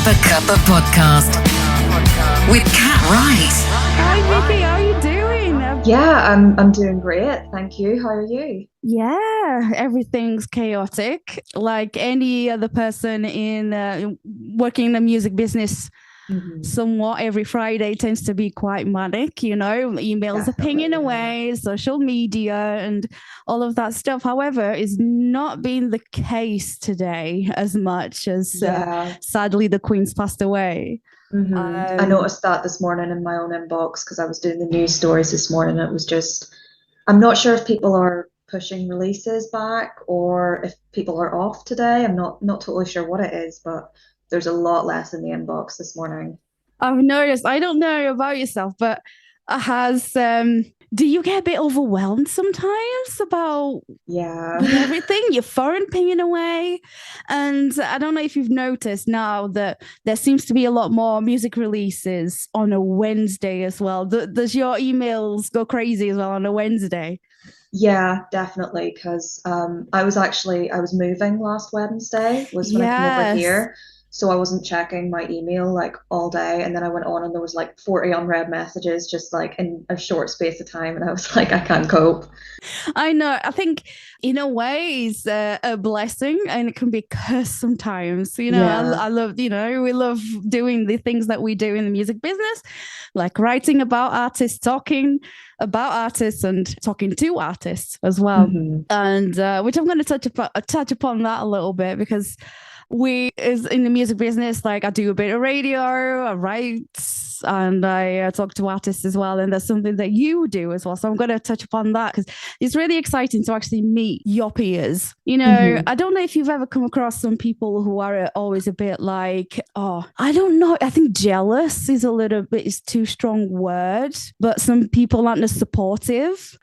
The Cuppa Podcast with Kat Wright. Hi Vicky, how are you doing? Yeah, I'm doing great. Thank you. How are you? Yeah, everything's chaotic. Like any other person in working in the music business, somewhat every Friday tends to be quite manic, you know, emails are pinging away, social media and all of that stuff. However, it's not been the case today as much as sadly the Queen's passed away. I noticed that this morning in my own inbox because I was doing the news stories this morning. It was just, I'm not sure if people are pushing releases back or if people are off today. I'm not totally sure what it is, but there's a lot less in the inbox this morning. I've noticed, I don't know about yourself, but do you get a bit overwhelmed sometimes about everything? Your phone pinging away. And I don't know if you've noticed now that there seems to be a lot more music releases on a Wednesday as well. Does your emails go crazy as well on a Wednesday? Yeah, definitely. Because I was moving last Wednesday, was when I came over here. So I wasn't checking my email like all day. And then I went on and there was like 40 unread messages just like in a short space of time. And I was like, I can't cope. I know. I think in a way it's a blessing and it can be a curse sometimes. You know, I love, we love doing the things that we do in the music business, like writing about artists, talking about artists and talking to artists as well. And which I'm going to touch upon that a little bit because is in the music business, like I do a bit of radio, I write, and I talk to artists as well. And that's something that you do as well. So I'm going to touch upon that because it's really exciting to actually meet your peers. You know, I don't know if you've ever come across some people who are always a bit like, I don't know. I think jealous is is too strong word, but some people aren't as supportive.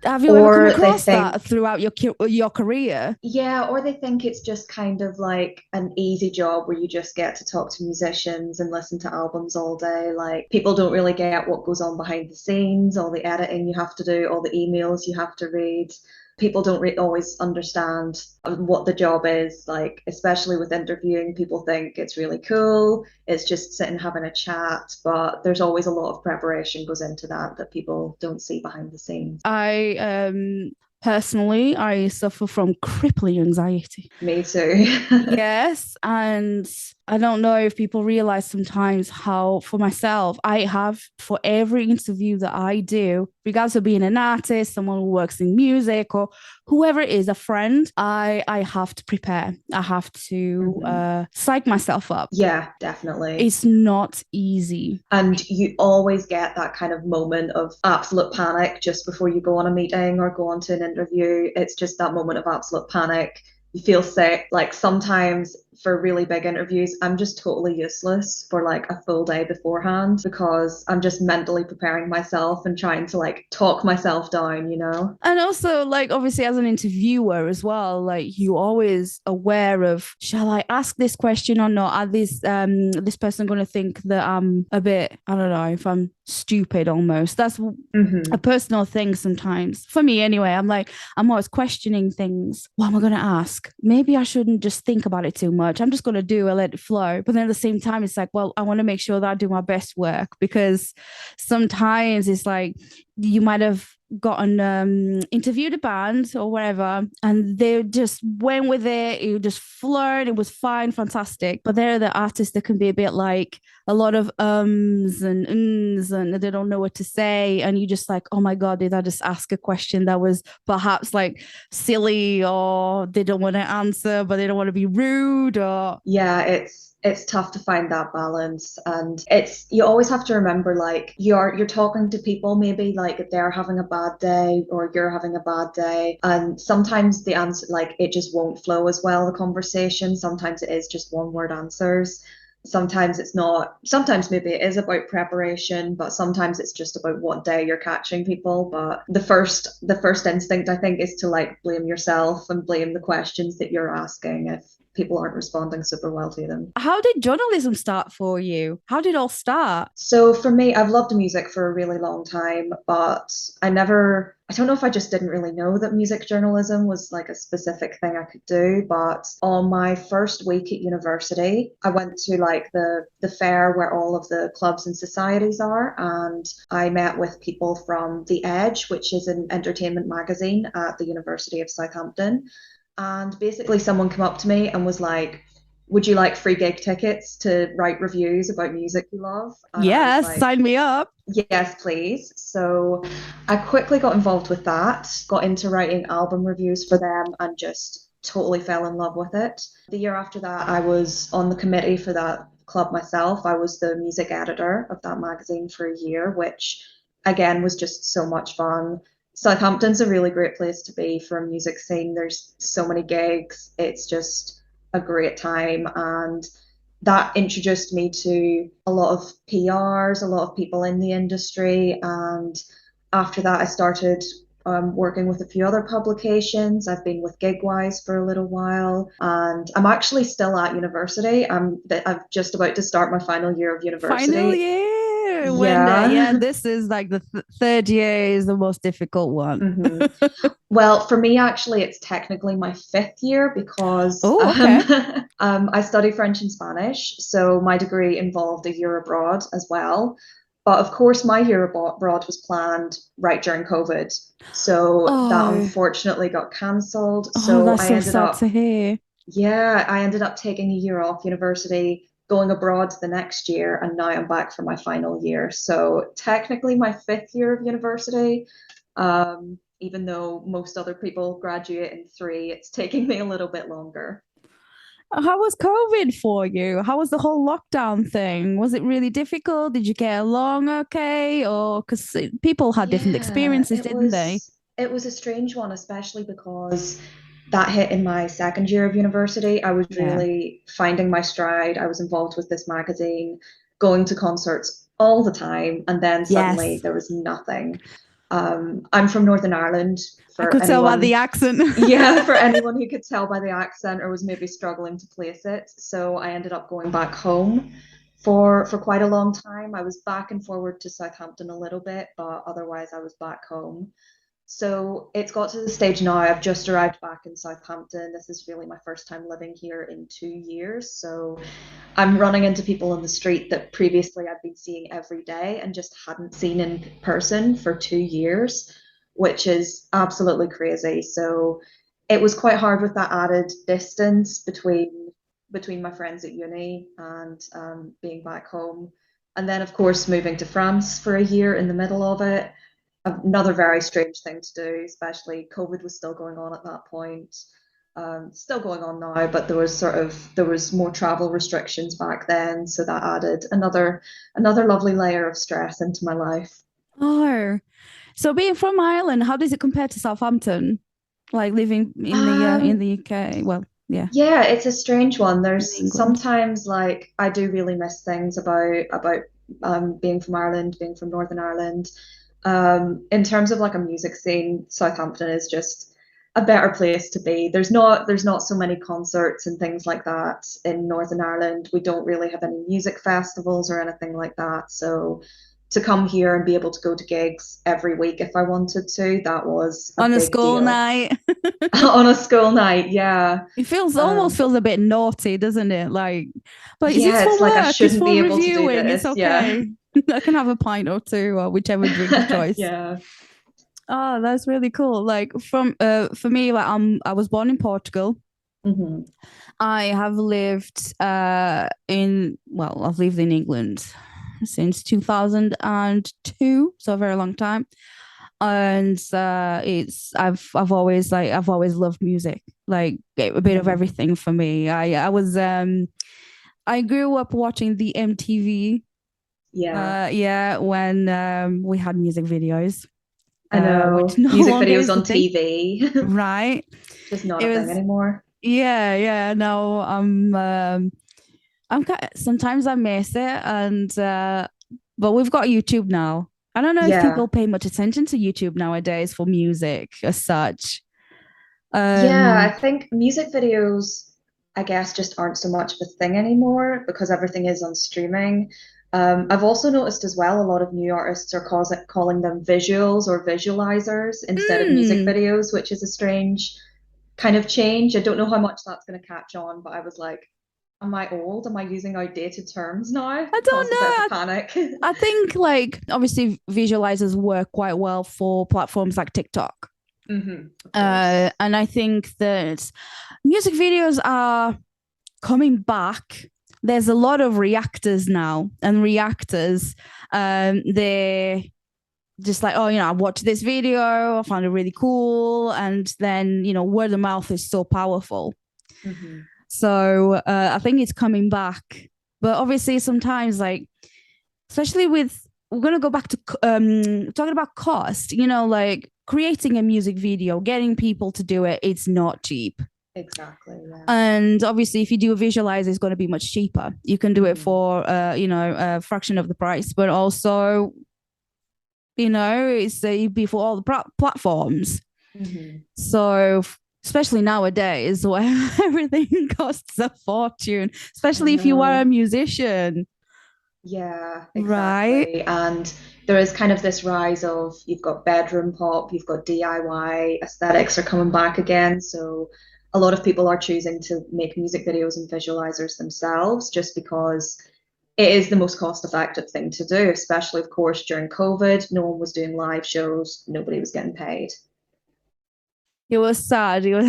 Have you ever come across that throughout your career? Yeah, or they think it's just kind of like an easy job where you just get to talk to musicians and listen to albums all day. Like people don't really get what goes on behind the scenes, all the editing you have to do, all the emails you have to read. People don't always understand what the job is, like, especially with interviewing. People think it's really cool. It's just sitting having a chat, but there's always a lot of preparation goes into that people don't see behind the scenes. Personally, I suffer from crippling anxiety. Me too. Yes. And I don't know if people realize sometimes how, for myself, I have for every interview that I do, regardless of being an artist, someone who works in music or whoever it is, a friend, I have to prepare. I have to psych myself up. Yeah, definitely. It's not easy. And you always get that kind of moment of absolute panic just before you go on a meeting or go on to an interview. It's just that moment of absolute panic. You feel sick. Like sometimes for really big interviews, I'm just totally useless for like a full day beforehand because I'm just mentally preparing myself and trying to like talk myself down, you know? And also, like, obviously as an interviewer as well, like you always aware of, shall I ask this question or not? Are this person going to think that I'm a bit, I don't know, if I'm stupid almost. That's a personal thing sometimes. For me anyway, I'm always questioning things. What am I going to ask? Maybe I shouldn't just think about it too much. I'm just going to do it, let it flow. But then at the same time, it's like, well, I want to make sure that I do my best work because sometimes it's like you might have gotten interviewed a band or whatever and they just went with it just flowed, it was fine, fantastic, but there are the artists that can be a bit like a lot of ums and and they don't know what to say and you just like, oh my god, did I just ask a question that was perhaps like silly or they don't want to answer but they don't want to be rude or it's tough to find that balance, and you always have to remember like you're talking to people, maybe like they're having a bad day or you're having a bad day, and sometimes the answer, like, it just won't flow as well, the conversation. Sometimes it is just one word answers. Sometimes it's not. Sometimes maybe it is about preparation, but sometimes it's just about what day you're catching people. But the first instinct, I think, is to like blame yourself and blame the questions that you're asking people aren't responding super well to them. How did journalism start for you? How did it all start? So for me, I've loved music for a really long time, but I don't know if I just didn't really know that music journalism was like a specific thing I could do. But on my first week at university, I went to like the fair where all of the clubs and societies are, and I met with people from The Edge, which is an entertainment magazine at the University of Southampton. And basically, someone came up to me and was like, would you like free gig tickets to write reviews about music you love? And I was Yes, like, sign me up. yes, please. So I quickly got involved with that, got into writing album reviews for them, and just totally fell in love with it. The year after that, I was on the committee for that club myself. I was the music editor of that magazine for a year, which again was just so much fun. Southampton's a really great place to be for a music scene. There's so many gigs. It's just a great time. And that introduced me to a lot of PRs, a lot of people in the industry. And after that, I started working with a few other publications. I've been with Gigwise for a little while, and I'm actually still at university. I'm just about to start my final year of university. Final year. Yeah. This is like the third year is the most difficult one. Mm-hmm. Well, for me, actually, it's technically my fifth year because Oh, okay. I study French and Spanish. So my degree involved a year abroad as well. But of course, my year abroad was planned right during COVID. So that Oh, unfortunately got cancelled. oh, So that's so sad to hear. yeah, I ended up taking a year off university, going abroad the next year, and now I'm back for my final year. So technically my fifth year of university, even though most other people graduate in three, it's taking me a little bit longer. How was COVID for you? How was the whole lockdown thing? Was it really difficult? Did you get along okay? Or because people had different Yeah, experiences, didn't they? it was a strange one, especially because that hit in my second year of university. I was Yeah. really finding my stride. I was involved with this magazine, going to concerts all the time, and then suddenly Yes. there was nothing. I'm from Northern Ireland I for could tell by the anyone, accent. yeah, for anyone who could tell by the accent or was maybe struggling to place it. So I ended up going back home for quite a long time. I was back and forward to Southampton a little bit, but otherwise I was back home. So it's got to the stage now. I've just arrived back in Southampton. This is really my first time living here in 2 years. So I'm running into people in the street that previously I'd been seeing every day and just hadn't seen in person for 2 years, which is absolutely crazy. So it was quite hard with that added distance between my friends at uni and being back home. And then, of course, moving to France for a year in the middle of it, another very strange thing to do, especially COVID was still going on at that point. Still going on now, but there was more travel restrictions back then, so that added another lovely layer of stress into my life. Oh, so being from Ireland, how does it compare to Southampton? Like living in Um, the UK? Well, yeah, yeah, it's a strange one. in There's England. sometimes like I do really miss things about being from Ireland, being from Northern Ireland. In terms of like a music scene, Southampton is just a better place to be. There's not so many concerts and things like that in Northern Ireland. We don't really have any music festivals or anything like that. So to come here and be able to go to gigs every week if I wanted to, that was a On a big school deal. night, On a school night, yeah. it feels almost Um, feels a bit naughty, doesn't it? Like, but it's yeah, for it's like I work, it's shouldn't for be able to do reviewing, it's this. Yeah. okay. I can have a pint or two or whichever drink of choice. Yeah. Oh, that's really cool. Like from for me, like I was born in Portugal. Hmm. I have lived I've lived in England since 2002, so a very long time. And it's I've always loved music, like a bit of Hmm. everything for me. I grew up watching the MTV, Yeah. yeah, when we had music videos, I which know. no Music longer videos is the on thing, TV. right? Just not It a thing was, anymore. yeah, yeah. No, I'm kind sometimes I miss it, and but we've got YouTube now. I don't know if Yeah. people pay much attention to YouTube nowadays for music as such. Yeah, I Um, think music videos. I guess, just aren't so much of a thing anymore because everything is on streaming. I've also noticed as well a lot of new artists are calling them visuals or visualizers instead of music Hmm. videos, which is a strange kind of change. I don't know how much that's going to catch on, but I was like, am I old? Am I using outdated terms now? I It don't caused a bit of a know. panic. I think like obviously visualizers work quite well for platforms like TikTok. Of course. And I think that music videos are coming back. There's a lot of reactors now, and reactors, they're just like, oh, I watched this video, I found it really cool, and then word of mouth is so powerful. Hmm. So I think it's coming back, but obviously sometimes like, especially with we're gonna go back to talking about cost. Like creating a music video, getting people to do it, it's not cheap. Exactly. Yeah. And obviously, if you do a visualizer, it's going to be much cheaper. You can do it Hmm. for, a fraction of the price, but also, it'd be for all the platforms. Hmm. So, especially nowadays where everything costs a fortune, I especially if you are a know. musician, Yeah, right? exactly. And there is kind of this rise of you've got bedroom pop, you've got DIY, aesthetics are coming back again. So a lot of people are choosing to make music videos and visualizers themselves just because it is the most cost-effective thing to do, especially, of course, during COVID. No one was doing live shows, nobody was getting paid. It was sad. It was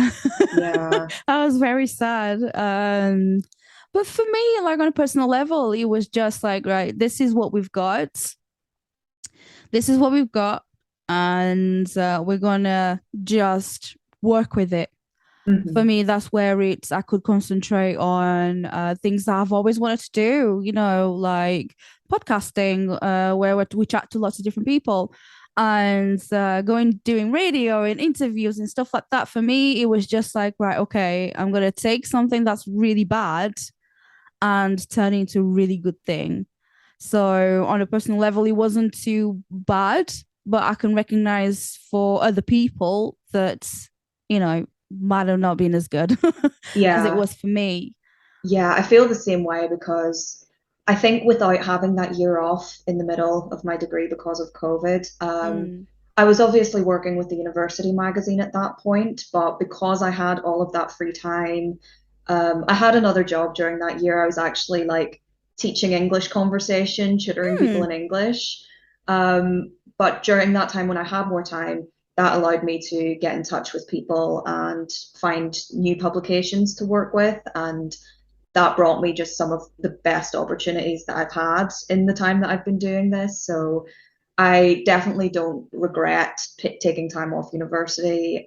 Yeah. I was very sad. But for me, like on a personal level, it was just like, right, this is what we've got. This is what we've got, and we're gonna just work with it. For Hmm. me, that's where I could concentrate on things that I've always wanted to do, like podcasting, where we chat to lots of different people, and doing radio and interviews and stuff like that. For me, it was just like, right, okay, I'm going to take something that's really bad and turn it into a really good thing. So, on a personal level, it wasn't too bad, but I can recognize for other people that, might have not been as good as it Yeah. was for me. Yeah, I feel the same way because I think without having that year off in the middle of my degree because of COVID, Mm. I was obviously working with the university magazine at that point, but because I had all of that free time, I had another job during that year. I was actually like teaching English conversation, tutoring people Mm. in English. But during that time when I had more time, that allowed me to get in touch with people and find new publications to work with. And that brought me just some of the best opportunities that I've had in the time that I've been doing this. So I definitely don't regret taking time off university.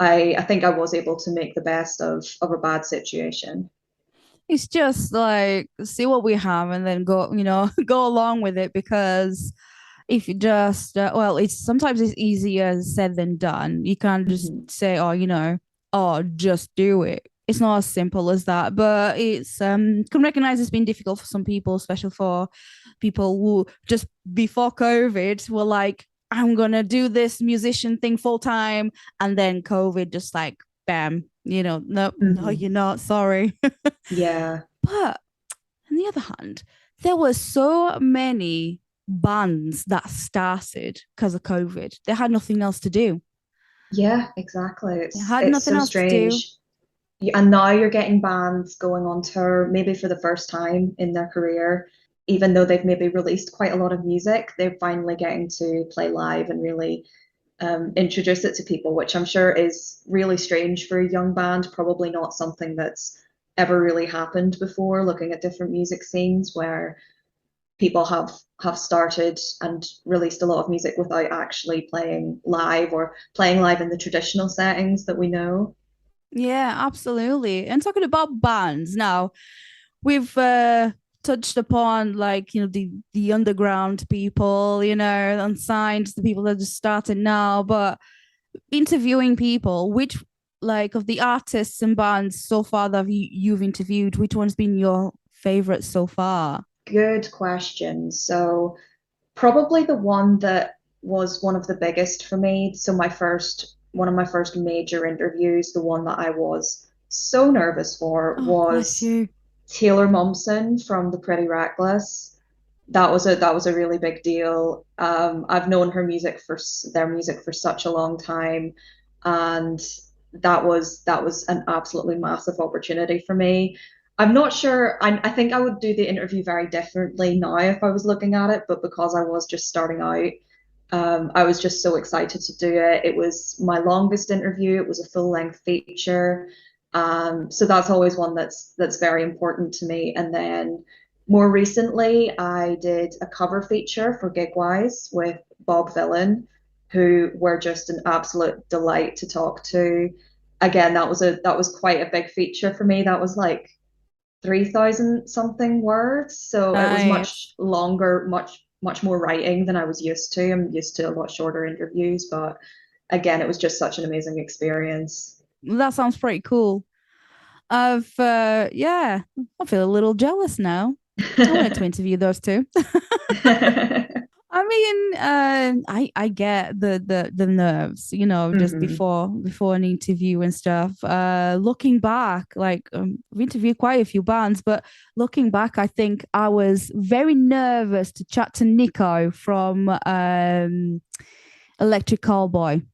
I think I was able to make the best of a bad situation. It's just like see what we have and then go, go along with it because if you just well, it's sometimes it's easier said than done. You can't just Mhm. say, oh, oh, just do it. It's not as simple as that, but it's can recognize it's been difficult for some people, especially for people who just before COVID were like, I'm gonna do this musician thing full time, and then COVID just like bam, no, Mhm. you're not. Sorry. Yeah. But on the other hand, there were so many bands that started because of COVID. They had nothing else to do. Yeah, exactly. They It's had it's nothing so else to do. strange. And now you're getting bands going on tour, maybe for the first time in their career, even though they've maybe released quite a lot of music, they're finally getting to play live and really introduce it to people, which I'm sure is really strange for a young band, probably not something that's ever really happened before, looking at different music scenes where people have started and released a lot of music without actually playing live or playing live in the traditional settings that we know. Yeah, absolutely. And talking about bands now, we've touched upon like the underground people, unsigned, the people that just started now, but interviewing people, which like of the artists and bands so far that you've interviewed, which one's been your favorite so far? Good question. So probably the one that was one of the biggest for me. So one of my first major interviews, the one that I was so nervous for Oh, bless was you. Taylor Momsen from The Pretty Reckless. That was a really big deal. I've known their music for such a long time, and that was an absolutely massive opportunity for me. I'm not sure. I think I would do the interview very differently now if I was looking at it, but because I was just starting out, I was just so excited to do it. It was my longest interview. It was a full-length feature. So that's always one that's very important to me. And then more recently, I did a cover feature for Gigwise with Bob Vylan, who were just an absolute delight to talk to. Again, that was quite a big feature for me. That was like 3,000 something words. So it was Nice. much longer, much more writing than I was used to. I'm used to a lot shorter interviews, but again, it was just such an amazing experience. That sounds pretty cool. Yeah, I feel a little jealous now. I wanted to interview those two. I mean, I get the nerves, just Hmm. before an interview and stuff. Looking back, like I've interviewed quite a few bands, but looking back, I think I was very nervous to chat to Nico from Electric Callboy.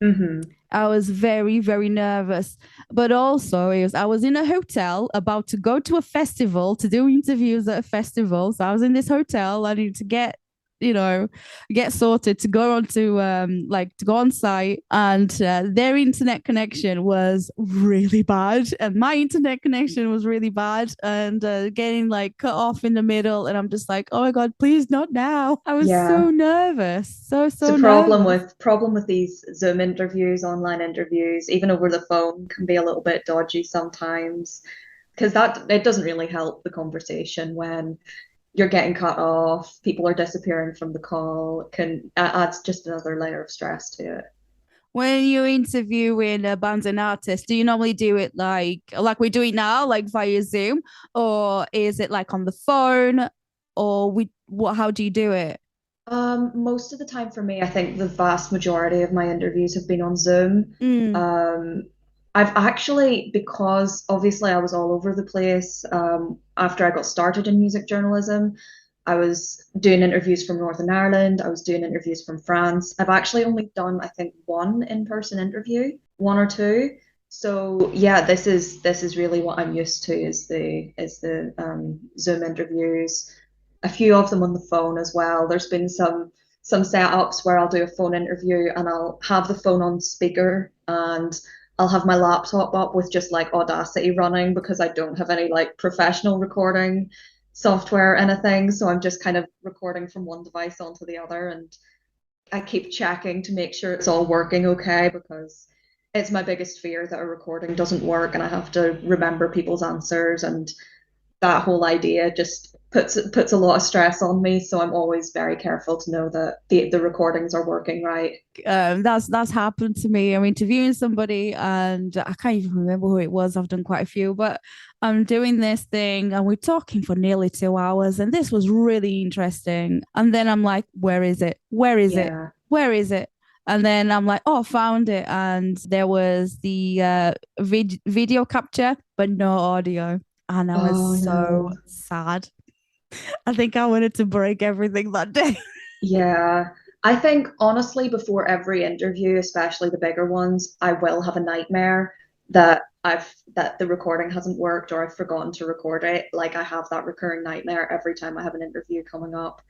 Hmm. I was very, very nervous. But also, I was in a hotel about to go to a festival to do interviews at a festival. So I was in this hotel. I needed to you know, get sorted to go on to to go on site, and their internet connection was really bad, and my internet connection was really bad, and getting like cut off in the middle, and I'm just like, oh my god, please not now. I was Yeah. so nervous, It's a so problem nervous. with these Zoom interviews, online interviews, even over the phone can be a little bit dodgy sometimes because that it doesn't really help the conversation when you're getting cut off, people are disappearing from the call. It can adds just another layer of stress to it. When you're interviewing bands and artists, do you normally do it like we do it now, like via Zoom, or is it like on the phone, or we what? How do you do it? Most of the time for me, I think the vast majority of my interviews have been on Zoom. Mm, Um, I've actually, because obviously I was all over the place, after I got started in music journalism, I was doing interviews from Northern Ireland, I was doing interviews from France. I've actually only done, I think, one in-person interview, one or two. So yeah, this is really what I'm used to is the Zoom interviews, a few of them on the phone as well. There's been some setups where I'll do a phone interview and I'll have the phone on speaker and I'll have my laptop up with just like Audacity running because I don't have any like professional recording software or anything. So I'm just kind of recording from one device onto the other, and I keep checking to make sure it's all working okay because it's my biggest fear that a recording doesn't work and I have to remember people's answers, and that whole idea just puts a lot of stress on me. So I'm always very careful to know that the recordings are working right. that's happened to me. I'm interviewing somebody, and I can't even remember who it was. I've done quite a few, but I'm doing this thing, and we're talking for nearly 2 hours, and this was really interesting. And then I'm like, where is it? Where is it? Yeah. Where is it? And then I'm like, oh, found it. And there was the video capture, but no audio. And I was Oh so no. sad. I think I wanted to break everything that day. Yeah. I think honestly, before every interview, especially the bigger ones, I will have a nightmare that the recording hasn't worked or I've forgotten to record it. Like I have that recurring nightmare every time I have an interview coming up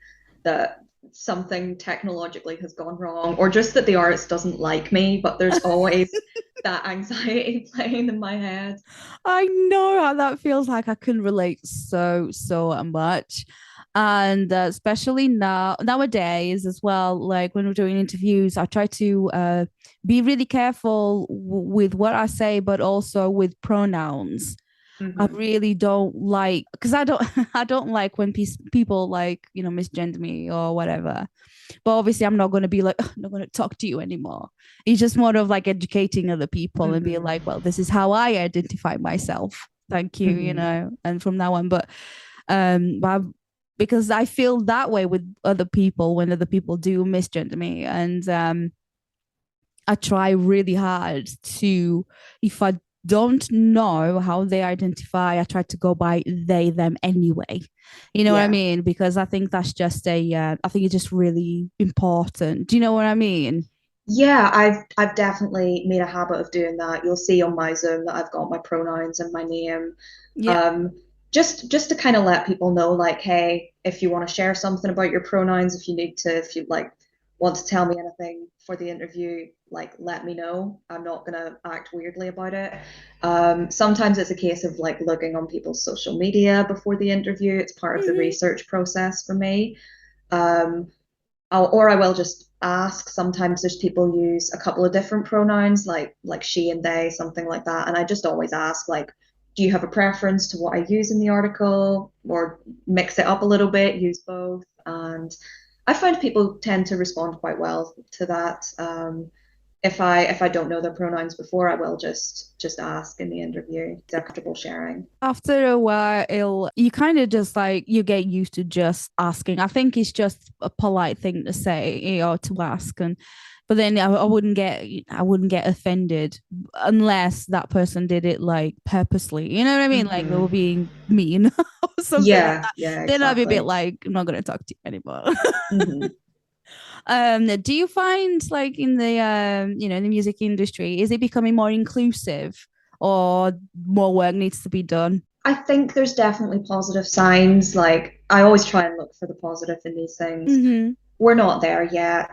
that something technologically has gone wrong or just that the artist doesn't like me, but there's always that anxiety playing in my head. I know how that feels like. I can relate so much. And especially nowadays as well, like when we're doing interviews, I try to be really careful with what I say, but also with pronouns. I Hmm. really don't like, because I don't I don't like when people like misgender me or whatever. But obviously, I'm not going to be like, I'm not going to talk to you anymore. It's just more of like educating other people and being Hmm. like, well, this is how I identify myself. Thank you, Hmm. and from now on. But because I feel that way with other people when other people do misgender me, and I try really hard to, if I don't know how they identify, I try to go by they, them anyway. You know what I Yeah. mean? Because I think that's just I think it's just really important. Do you know what I mean? Yeah, I've definitely made a habit of doing that. You'll see on my Zoom that I've got my pronouns and my name. Yeah. Um, just to kind of let people know, like, hey, if you want to share something about your pronouns, if you like want to tell me anything for the interview, like let me know. I'm not gonna act weirdly about it. Sometimes it's a case of like looking on people's social media before the interview. It's part of the Hmm. research process for me. Um, or I will just ask. Sometimes there's people use a couple of different pronouns, like she and they, something like that. And I just always ask, like, do you have a preference to what I use in the article, or mix it up a little bit, use both? And I find people tend to respond quite well to that. If I don't know their pronouns before, I will just ask in the interview. They're comfortable sharing. After a while, you kind of just like you get used to just asking. I think it's just a polite thing to say, to ask. And but then I wouldn't get offended unless that person did it like purposely. You know what I mean? Like they were Hmm. being mean or something like Yeah, that. yeah, Then I'd be a bit exactly. like, I'm not gonna talk to you anymore. Hmm. Do you find like in the in the music industry, is it becoming more inclusive or more work needs to be done? I think there's definitely positive signs. Like I always try and look for the positive in these things. Mm-hmm. We're not there yet.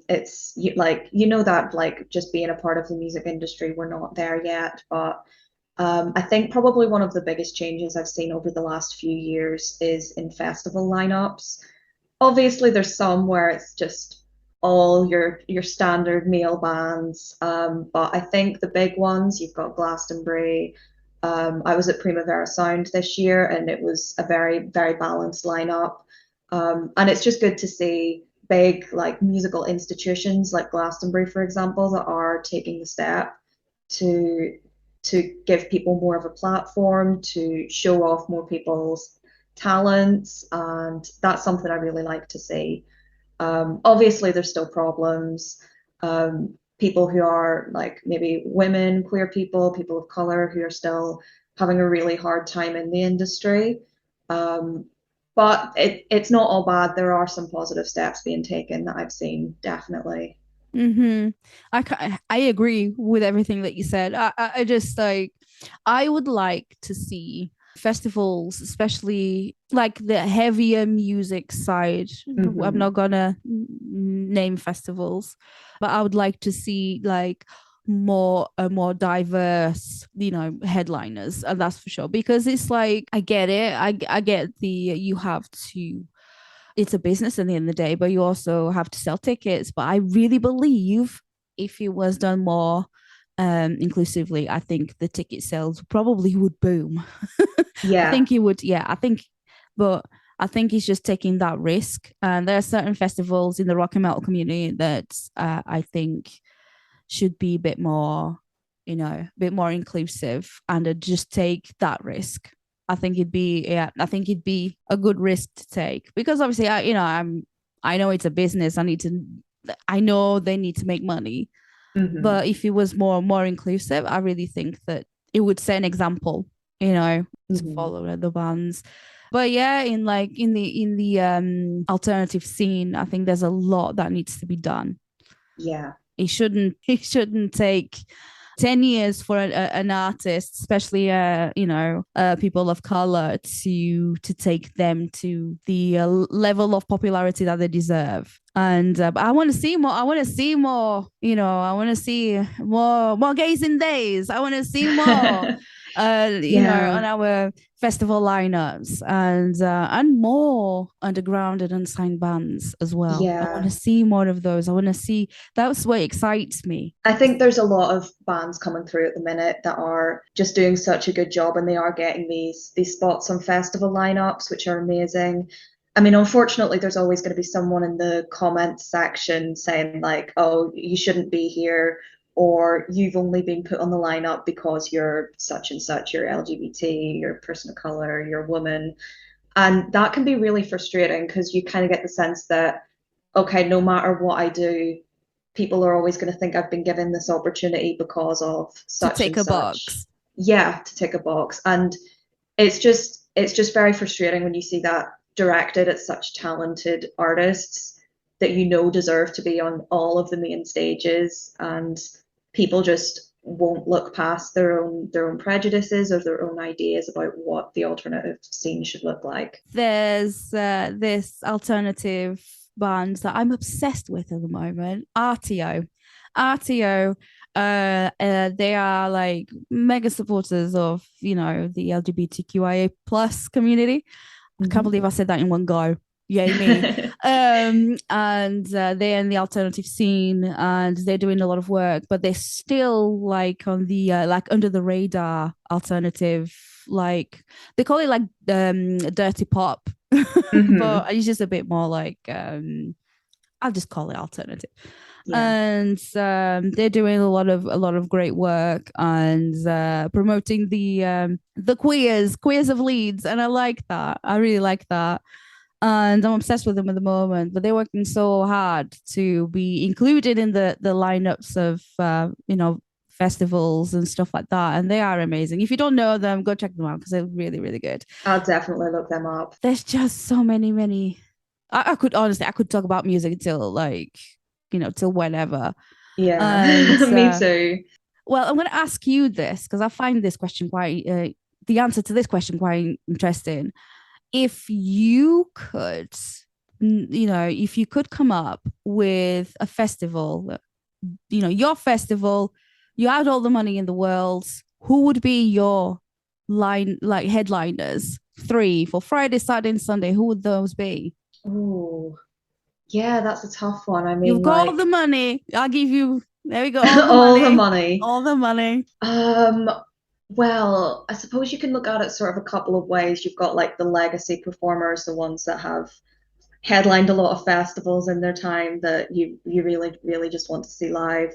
It's like that like just being a part of the music industry, we're not there yet. But I think probably one of the biggest changes I've seen over the last few years is in festival lineups. Obviously, there's some where it's just all your standard male bands, but I think the big ones, you've got Glastonbury. I was at Primavera Sound this year, and it was a very, very balanced lineup. And it's just good to see big like musical institutions like Glastonbury, for example, that are taking the step to give people more of a platform, to show off more people's talents, and that's something I really like to see. Obviously, there's still problems. People who are like maybe women, queer people, people of color who are still having a really hard time in the industry. Um, but it's not all bad. There are some positive steps being taken that I've seen, definitely. Mm-hmm. I agree with everything that you said. I just like I would like to see festivals, especially like the heavier music side. I'm Hmm. not gonna name festivals, but I would like to see like more diverse, headliners, and that's for sure. Because it's like I get it. I get the you have to it's a business at the end of the day, but you also have to sell tickets. But I really believe if it was done more inclusively, I think the ticket sales probably would boom. I Yeah. think it would, yeah. But I think he's just taking that risk. And there are certain festivals in the rock and metal community that I think should be a bit more, a bit more inclusive and just take that risk. I think it'd be a good risk to take because obviously I know it's a business. I know they need to make money, Hmm. but if it was more inclusive, I really think that it would set an example, to Hmm. follow the bands. But yeah, in the alternative scene, I think there's a lot that needs to be done. Yeah. It shouldn't take 10 years for an artist, especially people of color, to take them to the level of popularity that they deserve. And I want to see more. I want to see more. I want to see more gays in days. I want to see more. On Yeah. our festival lineups and more underground and unsigned bands as well. I want Yeah. to see more of those. I want to see. That's what excites me. I think there's a lot of bands coming through at the minute that are just doing such a good job, and they are getting these spots on festival lineups, which are amazing. I mean, unfortunately, there's always going to be someone in the comments section saying like, "Oh, you shouldn't be here," or "You've only been put on the lineup because you're such and such, you're LGBT, you're a person of color, you're a woman," and that can be really frustrating because you kind of get the sense that, okay, no matter what I do, people are always going to think I've been given this opportunity because of To such tick and a such. box. Yeah, to tick a box. And it's just very frustrating when you see that directed at such talented artists that you know deserve to be on all of the main stages, and people just won't look past their own prejudices or their own ideas about what the alternative scene should look like. There's this alternative band that I'm obsessed with at the moment, RTO. RTO, they are like mega supporters of, the LGBTQIA plus community. I can't Mhm. believe I said that in one go. Yay me. And they're in the alternative scene and they're doing a lot of work, but they're still like on the like under the radar alternative, like they call it like dirty pop, Mhm. but it's just a bit more like I'll just call it alternative. Yeah. And they're doing a lot of great work and promoting the queers of Leeds, and I like that. I really like that, and I'm obsessed with them at the moment. But they're working so hard to be included in the lineups of festivals and stuff like that, and they are amazing. If you don't know them, go check them out because they're really really good. I'll definitely look them up. There's just so many. I could honestly, I could talk about music until like, till whenever. Yeah, And me too. well, I'm going to ask you this because I find this question quite, the answer to this question quite interesting. If you could, if you could come up with a festival, your festival, you had all the money in the world, who would be your like headliners? Three for Friday, Saturday, and Sunday. Who would those be? Oh, yeah, that's a tough one. I You've mean, got all the like money. I'll give you, there we go, all the all the money. money. All the money. Um, well, I suppose you can look at it sort of a couple of ways. You've got like the legacy performers, the ones that have headlined a lot of festivals in their time that you really, really just want to see live.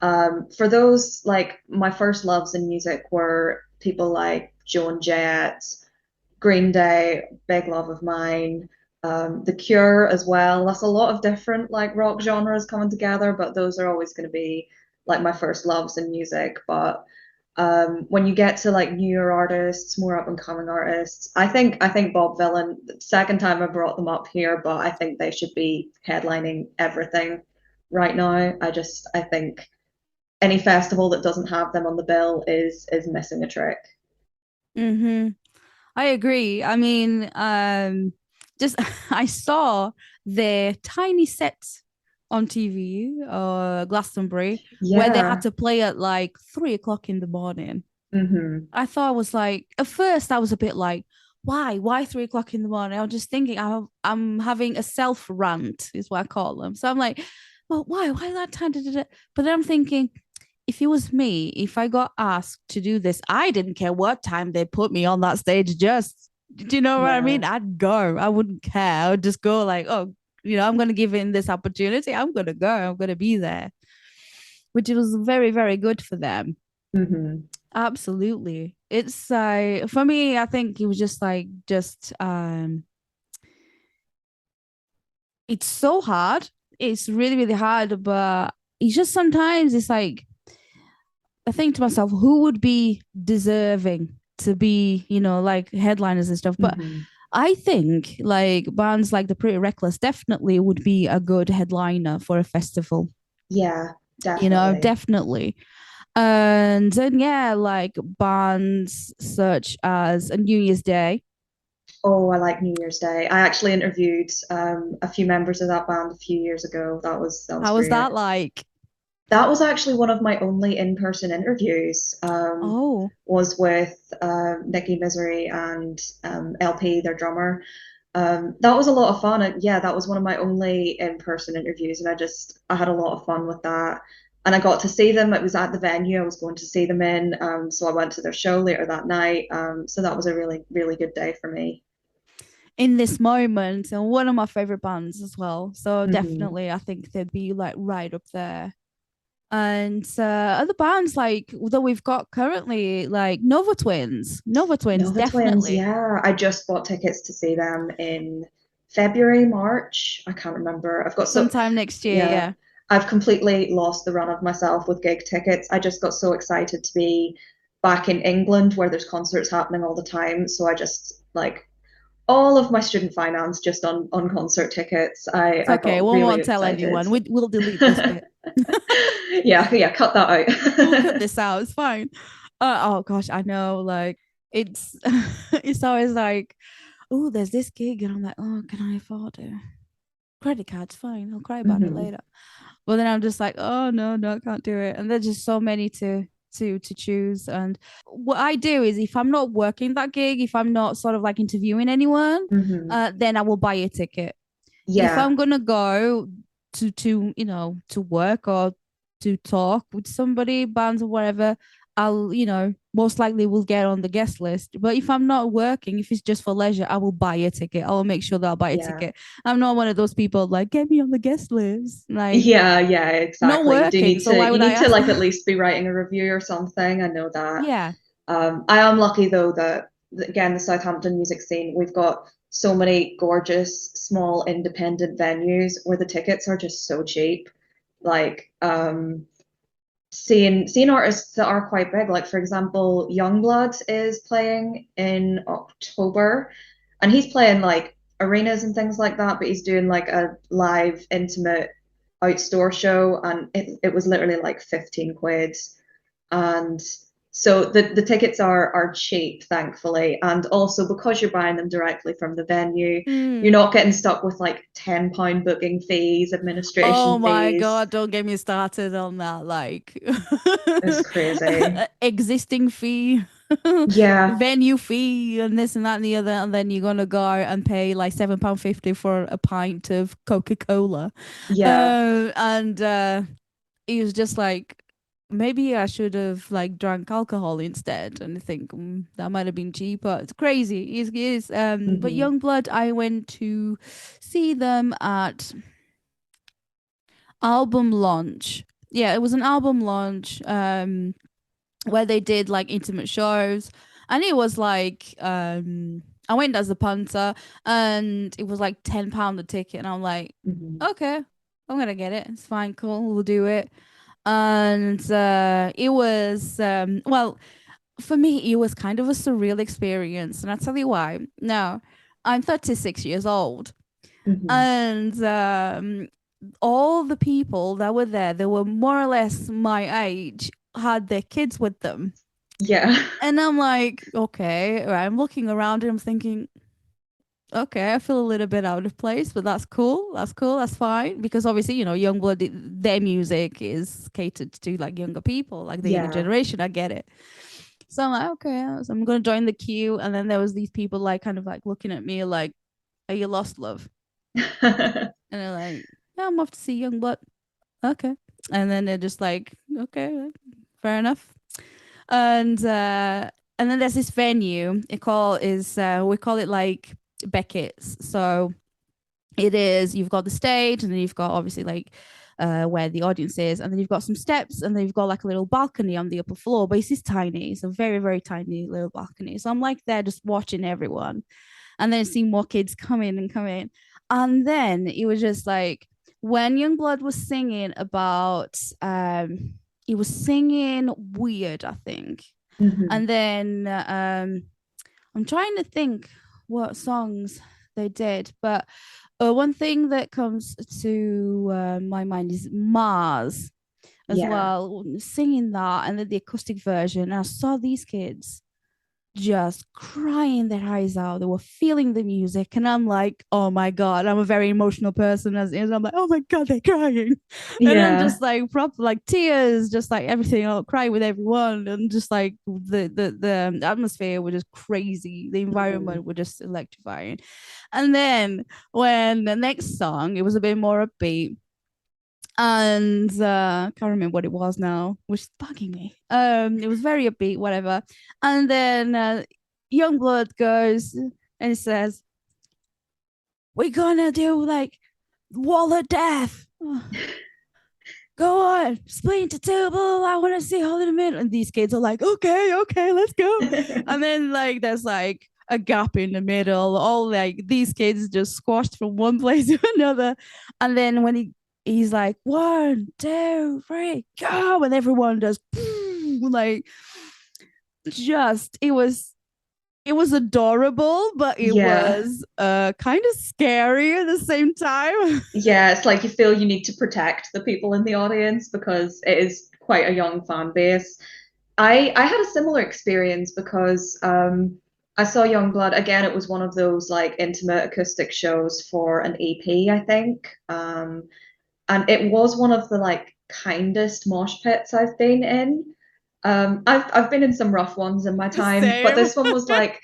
For those, like my first loves in music were people like Joan Jett, Green Day, big love of mine. The Cure as well. That's a lot of different like rock genres coming together, but those are always going to be like my first loves in music. But when you get to like newer artists, more up and coming artists, I think Bob Vylan. Second time I brought them up here, but I think they should be headlining everything right now. I think any festival that doesn't have them on the bill is missing a trick. Mm-hmm. I agree. I mean, just I saw their tiny set on TV, Glastonbury, where they had Yeah. to play at like 3 o'clock in the morning. Hmm. I thought I was like, at first I was a bit like, why 3 o'clock in the morning? I was just thinking I'm having a self rant is what I call them. So I'm like, well, why that time? But then I'm thinking, if it was me, if I got asked to do this, I didn't care what time they put me on that stage. Just, do you know what I Yeah. mean? I'd go. I wouldn't care. I would just go like, oh, I'm going to give in this opportunity. I'm going to go. I'm going to be there, which was very, very good for them. Hmm. Absolutely. It's for me, I think it was just it's so hard. It's really, really hard, but it's just sometimes it's like I think to myself, who would be deserving to be, like headliners and stuff. But Hmm. I think like bands like the Pretty Reckless definitely would be a good headliner for a festival, Yeah, definitely. definitely. And then yeah, like bands such as a New Year's Day. Oh, I like New Year's Day. I actually interviewed a few members of that band a few years ago. That was How was great. that like? That was actually one of my only in-person interviews. Oh, Was with Nikki Misery and LP, their drummer. That was a lot of fun. And yeah, that was one of my only in-person interviews, and I had a lot of fun with that. And I got to see them. It was at the venue I was going to see them in. So I went to their show later that night. So that was a really, really good day for me. in this moment, and one of my favorite bands as well. So Hmm. definitely, I think they'd be like right up there. And other bands like that we've got currently, like Nova Twins, Nova Twins, definitely. yeah. I just bought tickets to see them in February, March. I can't remember. Sometime next year, Yeah, yeah. I've completely lost the run of myself with gig tickets. I just got so excited to be back in England where there's concerts happening all the time. So I just like all of my student finance just on concert tickets. It's I okay. got We really won't tell excited. anyone. We'll delete this bit. Yeah, cut that We'll cut out. this out. It's fine. Oh gosh, I know. Like it's it's always like, oh, there's this gig, and I'm like, oh, can I afford it? Credit card's fine. I'll cry about it Mhm. later. But then I'm just like, oh no, I can't do it. And there's just so many to choose. And what I do is, if I'm not working that gig, if I'm not sort of like interviewing anyone, Mhm. then I will buy a ticket. If Yeah, I'm gonna go to to work or to talk with somebody, bands or whatever, I'll most likely will get on the guest list. But if I'm not working, if it's just for leisure, I will buy a ticket. I will make sure that I'll buy a yeah. ticket. I'm not one of those people like, get me on the guest list. Like, Yeah, not exactly. You do working, need so to why you would I need to ask? like at least be writing a review or something. I know that. Yeah. I am lucky though that again the Southampton music scene, we've got so many gorgeous small independent venues where the tickets are just so cheap. Like seeing artists that are quite big, like for example, Youngblood is playing in October, and he's playing like arenas and things like that, but he's doing like a live intimate outdoor show, and it was literally like 15 quid. And so the tickets are cheap, thankfully. And also because you're buying them directly from the venue, you're Mm. not getting stuck with like £10 booking fees, Oh administration my fees. God, don't get me started on that. Like, It's crazy. existing fee, Yeah, venue fee, and this and that and the other. And then you're going to go and pay like £7.50 for a pint of Coca-Cola. yeah, And it was just like, maybe I should have like drank alcohol instead. And I think that might have been cheaper. It's crazy. It is. But hmm, Youngblood, I went to see them at album launch. Yeah, it was an album launch where they did like intimate shows, and it was like I went as a punter, and it was like £10 a ticket, and I'm like, hmm, okay, I'm gonna get it. It's fine, cool, we'll do it. And it was well, for me it was kind of a surreal experience, and I'll tell you why. Now, I'm 36 years old, hmm, and all the people that were there, they were more or less my age, had their kids with them. yeah, And I'm like, okay, right. I'm looking around and I'm thinking, okay, I feel a little bit out of place, but that's cool. That's cool. That's fine. Because obviously, Youngblood, their music is catered to like younger people, like the younger yeah. generation. I get it. So I'm like, okay, so I'm going to join the queue. And then there was these people like kind of like looking at me like, are you lost, love? And they're like, yeah, I'm off to see Youngblood. Okay. And then they're just like, okay, fair enough. And then there's this venue. We call it like Beckett's. So it is, you've got the stage, and then you've got obviously like where the audience is, and then you've got some steps, and then you've got like a little balcony on the upper floor, but it's just tiny. It's a very, very tiny little balcony. So I'm like there just watching everyone, and then seeing more kids come in and come in. And then it was just like when Youngblood was singing about he was singing Weird, I think. Hmm. And then I'm trying to think what songs they did, but one thing that comes to my mind is Mars as Yeah. well, singing that, and then the acoustic version. And I saw these kids just crying their eyes out. They were feeling the music, and I'm like, oh my God, I'm a very emotional person as is. I'm like, oh my God, they're crying. And I'm Yeah. just like proper like tears, just like everything. I'll cry with everyone, and just like the atmosphere was just crazy. The Hmm. environment was just electrifying. And then when the next song, it was a bit more upbeat, and can't remember what it was now, which is bugging me. It was very upbeat, whatever. And then Youngblood goes and says, we're gonna do like wall of death. Go on, split into two, blah, I want to see all in a minute. And these kids are like, okay, let's go. And then like there's like a gap in the middle, all like these kids just squashed from one place to another. And then when he's like, 1, 2, 3, go, and everyone does like just it was adorable, but it Yeah. was kind of scary at the same time. Yeah, it's like you feel you need to protect the people in the audience because it is quite a young fan base. I had a similar experience because I saw Youngblood again. It was one of those like intimate acoustic shows for an EP, I think. And it was one of the like kindest mosh pits I've been in. I've been in some rough ones in my time, but Same. this one was like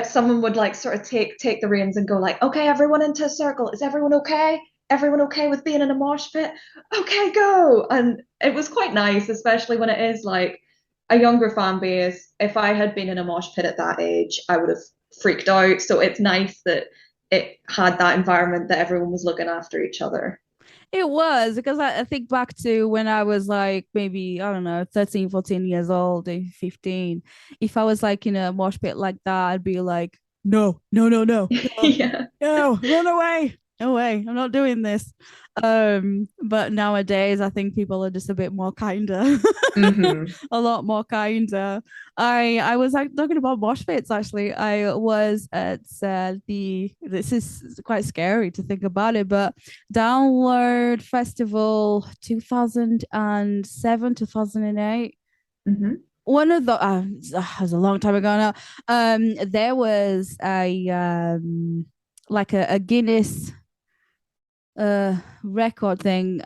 someone would like sort of take the reins and go like, okay, everyone into a circle. Is everyone okay? Everyone okay with being in a mosh pit? Okay, go. And it was quite nice, especially when it is like a younger fan base. If I had been in a mosh pit at that age, I would have freaked out. So it's nice that it had that environment that everyone was looking after each other. It was because I think back to when I was like maybe, I don't know, 13, 14 years old, 15. If I was like in a mosh pit like that, I'd be like, no, no, no, no, no, Yeah. no, run away. No way, I'm not doing this. But nowadays I think people are just a bit more kinder. Hmm. A lot more kinder. I was like talking about mosh pits actually. I was at the this is quite scary to think about it, but Download Festival 2007, 2008. Hmm. One of the it was a long time ago now. There was a like a Guinness record thing.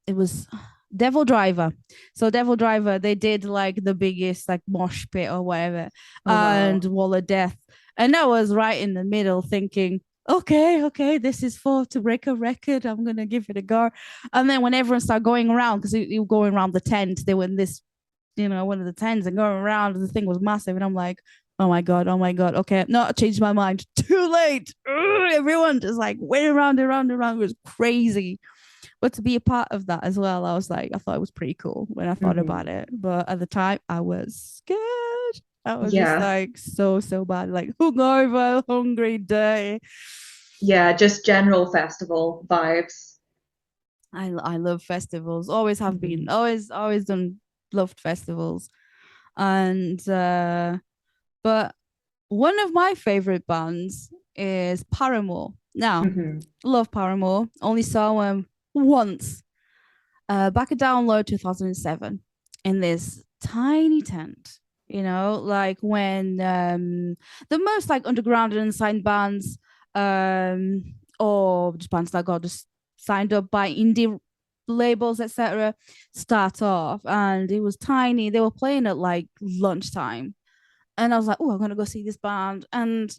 It was Devil Driver. So Devil Driver, they did like the biggest like mosh pit or whatever, Oh and wow. Wall of Death. And I was right in the middle thinking, okay, okay, this is for to break a record. I'm gonna give it a go. And then when everyone started going around, because you were going around the tent, they were in this, one of the tents and going around, the thing was massive. And I'm like, oh my God. Okay, no, I changed my mind. Too late. Ugh, everyone just like went around, around, around. It was crazy. But to be a part of that as well, I was like, I thought it was pretty cool when I thought about Hmm. it. But at the time, I was scared. I was just Yeah. like so, so bad, like hungover, hungry day. Yeah, just general festival vibes. I love festivals. Always have been. Hmm. Always done. Loved festivals. And but one of my favorite bands is Paramore. Now, Hmm. love Paramore. Only saw them once. Back at Download 2007 in this tiny tent. Like when the most like underground and unsigned bands, um, or just bands that got just signed up by indie labels, etc., start off, and it was tiny. They were playing at like lunchtime, and I was like, "Oh, I'm gonna go see this band," and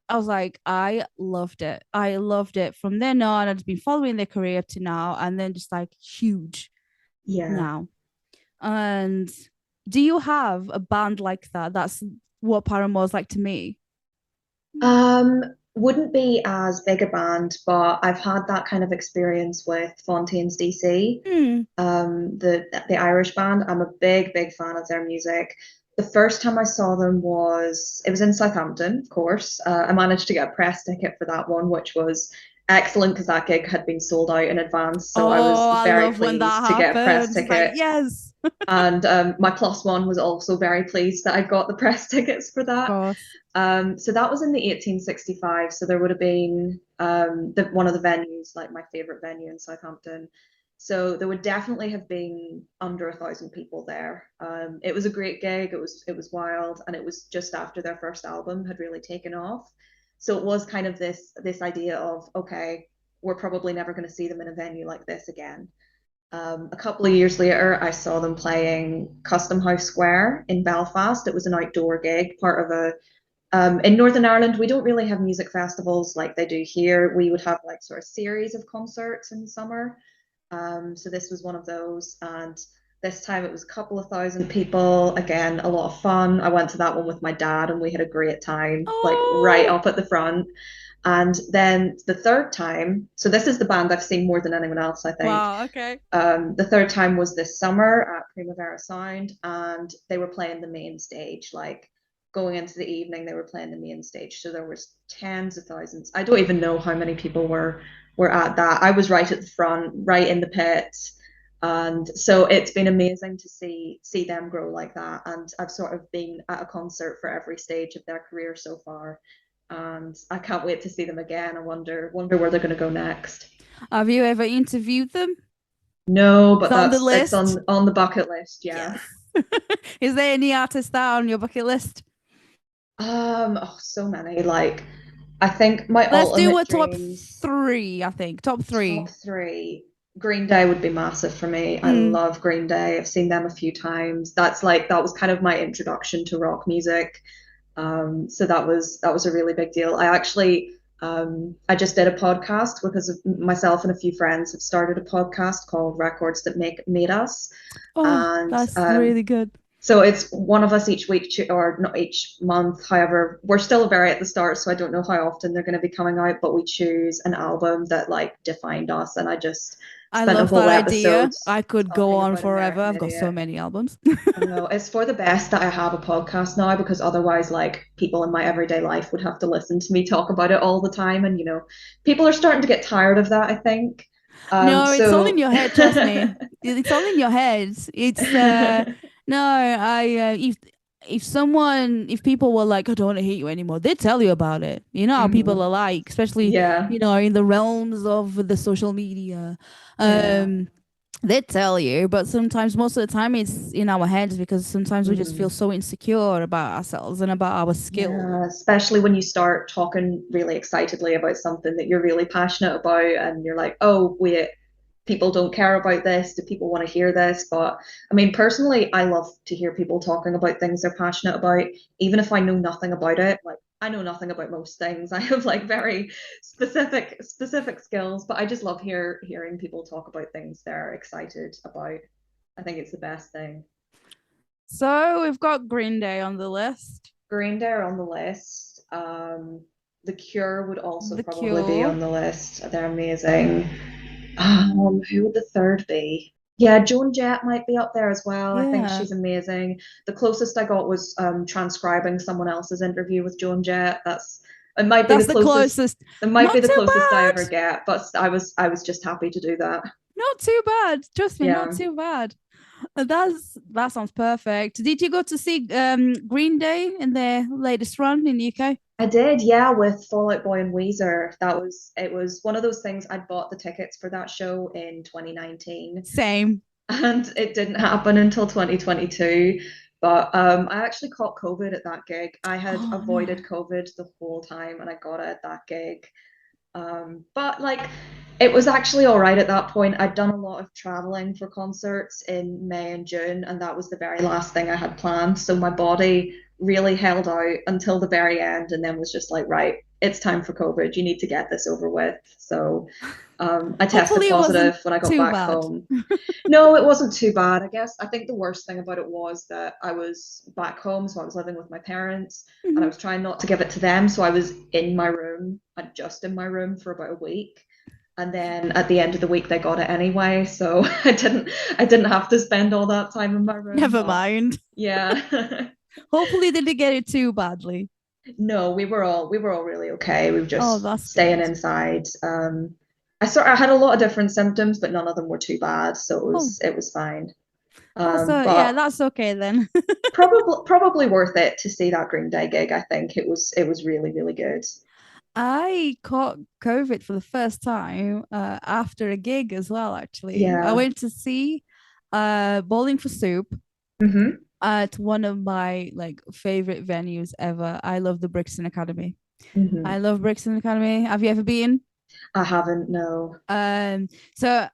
I was like, I loved it. I loved it. From then on, I've been following their career to now, and then just like huge Yeah. now. And do you have a band like that? That's what Paramore's like to me. Um, wouldn't be as big a band, but I've had that kind of experience with Fontaines DC, Mm. the Irish band. I'm a big fan of their music. The first time I saw them was it was in Southampton, of course. I managed to get a press ticket for that one, which was excellent because that gig had been sold out in advance. So I was Oh, I very love when that pleased to get a press happens. It's like, ticket. yes, And my plus one was also very pleased that I got the press tickets for of that. course. So that was in the 1865. So there would have been one of the venues, like my favorite venue in Southampton. So there would definitely have been under 1,000 people there. It was a great gig. It was wild, and it was just after their first album had really taken off. So it was kind of this idea of okay, we're probably never going to see them in a venue like this again. A couple of years later, I saw them playing Custom House Square in Belfast. It was an outdoor gig, part of a in Northern Ireland, we don't really have music festivals like they do here. We would have like sort of series of concerts in the summer. So this was one of those, and this time it was a couple of thousand people. Again, a lot of fun. I went to that one with my dad, and we had a great time, like right Oh, up at the front. And then the third time, so this is the band I've seen more than anyone else, I think. wow. Okay. The third time was this summer at Primavera Sound, and they were playing the main stage, like going into the evening, they were playing the main stage. So there was tens of thousands. I don't even know how many people were at that. I was right at the front, right in the pit. And so it's been amazing to see them grow like that. And I've sort of been at a concert for every stage of their career so far. And I can't wait to see them again. I wonder where they're going to go next. Have you ever interviewed them? No, It's but on the it's list. on the bucket list. Yeah. Yes. Is there any artist that are on your bucket list? Oh, so many. Like, I think my Let's do ultimate a top dreams, three, I think. Top top three. three. Green Day would be massive for me. I Mm. love Green Day. I've seen them a few times. That was kind of my introduction to rock music. So that was a really big deal. I just did a podcast because of myself and a few friends have started a podcast called Records That Made Us. Oh, And that's really good. so it's one of us each week, or not each month. However, we're still very at the start, so I don't know how often they're going to be coming out, but we choose an album that like defined us. And I just I spent a love that whole idea. episode I could go talking on about forever. American I've got so Idiot. many albums. I know it's for the best that I have a podcast now, because otherwise, like, people in my everyday life would have to listen to me talk about it all the time, and people are starting to get tired of that, I think. No, it's all in So your head, trust me. It's all in your head. It's no, I if people were like, I don't want to hate you anymore, they'd tell you about it. You know how people are Mhm. like, especially, Yeah, in the realms of the social media. yeah. Um they tell you, but sometimes, most of the time, it's in our heads because sometimes we just feel Mhm. so insecure about ourselves and about our skill. Yeah, especially when you start talking really excitedly about something that you're really passionate about, and you're like, oh, wait, people don't care about this. Do people want to hear this? But I mean, personally, I love to hear people talking about things they're passionate about, even if I know nothing about it. Like, I know nothing about most things. I have like very specific skills, but I just love hearing people talk about things they're excited about. I think it's the best thing. So we've got Green Day on the list. Green Day are on the list. The Cure would also The probably be Cure. on the list. They're amazing. Who would the third be? Yeah, Joan Jett might be up there as well. I think Yeah. she's amazing. The closest I got was transcribing someone else's interview with Joan Jett. It might be the That's the closest. closest. It might be Not the too closest I ever bad. get, but I was just happy to do that. Not too bad. Trust me, not Yeah. too bad. That sounds perfect. Did you go to see Green Day in their latest run in the UK? I did, yeah, with Fall Out Boy and Weezer. It was one of those things. I'd bought the tickets for that show in 2019, Same. and it didn't happen until 2022. But I actually caught COVID at that gig. I had Oh no. avoided COVID the whole time, and I got it at that gig. But like, it was actually all right at that point. I'd done a lot of traveling for concerts in May and June, and that was the very last thing I had planned. So my body really held out until the very end, and then was just like, right, it's time for COVID. You need to get this over with. So I tested Hopefully it wasn't positive when I got too back bad. home. No, it wasn't too bad. I guess I think the worst thing about it was that I was back home, so I was living with my parents, and I Mhm. was trying not to give it to them. So I was in my room, just in my room for about a week. And then at the end of the week they got it anyway. So I didn't have to spend all that time in my room. Never But mind. yeah. Hopefully they didn't get it too badly. No, we were all really okay. We were Oh, just that's staying good. inside. I had a lot of different symptoms, but none of them were too bad, so Oh, it was fine. yeah, But that's okay then. probably worth it to see that Green Day gig. I think it was really, really good. I caught COVID for the first time after a gig as well, actually. I Yeah. went to see Bowling for Soup Hmm. at one of my like favorite venues ever. I love the Brixton Academy. I Hmm. love Brixton Academy. Have you ever been? I haven't, no. So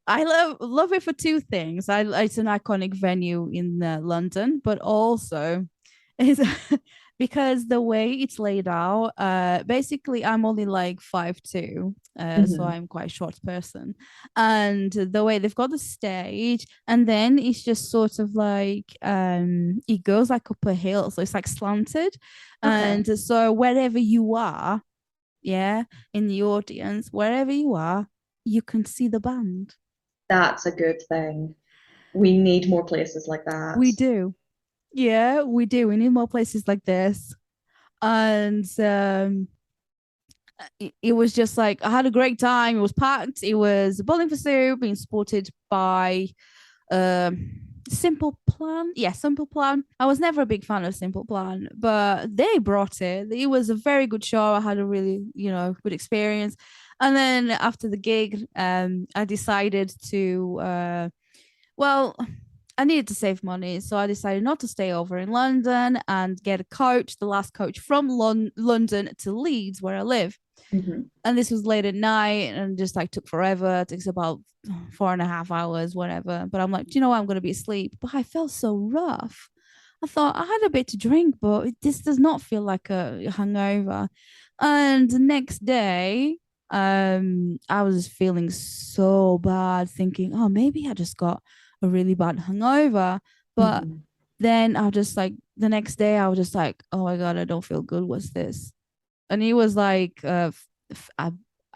I love it for two things. It's an iconic venue in London, but also is because the way it's laid out. Basically, I'm only like 5'2", so Hmm. I'm quite a short person, and the way they've got the stage, and then it's just sort of like it goes like up a hill, so it's like slanted, Okay. and so wherever you are, yeah, in the audience, wherever you are, you can see the band. That's a good thing. We need more places like that. We do. Yeah, we do. We need more places like this. And it was just like I had a great time. It was packed. It was bowling for soup being supported by Simple Plan. Yeah, Simple Plan. I was never a big fan of Simple Plan, but they brought it. It was a very good show. I had a really, good experience. And then after the gig, I decided to well, I needed to save money, so I decided not to stay over in London and get a coach, the last coach from London to Leeds, where I live. Hmm. And this was late at night and just like took forever. It takes about 4.5 hours, whatever. But I'm like, do you know what? I'm going to be asleep. But I felt so rough. I thought I had a bit to drink, but this does not feel like a hangover. And the next day, I was feeling so bad, thinking, oh, maybe I just got a really bad hangover. But Hmm. then I was just like, the next day, I was just like, oh my God, I don't feel good. What's this? And he was like, I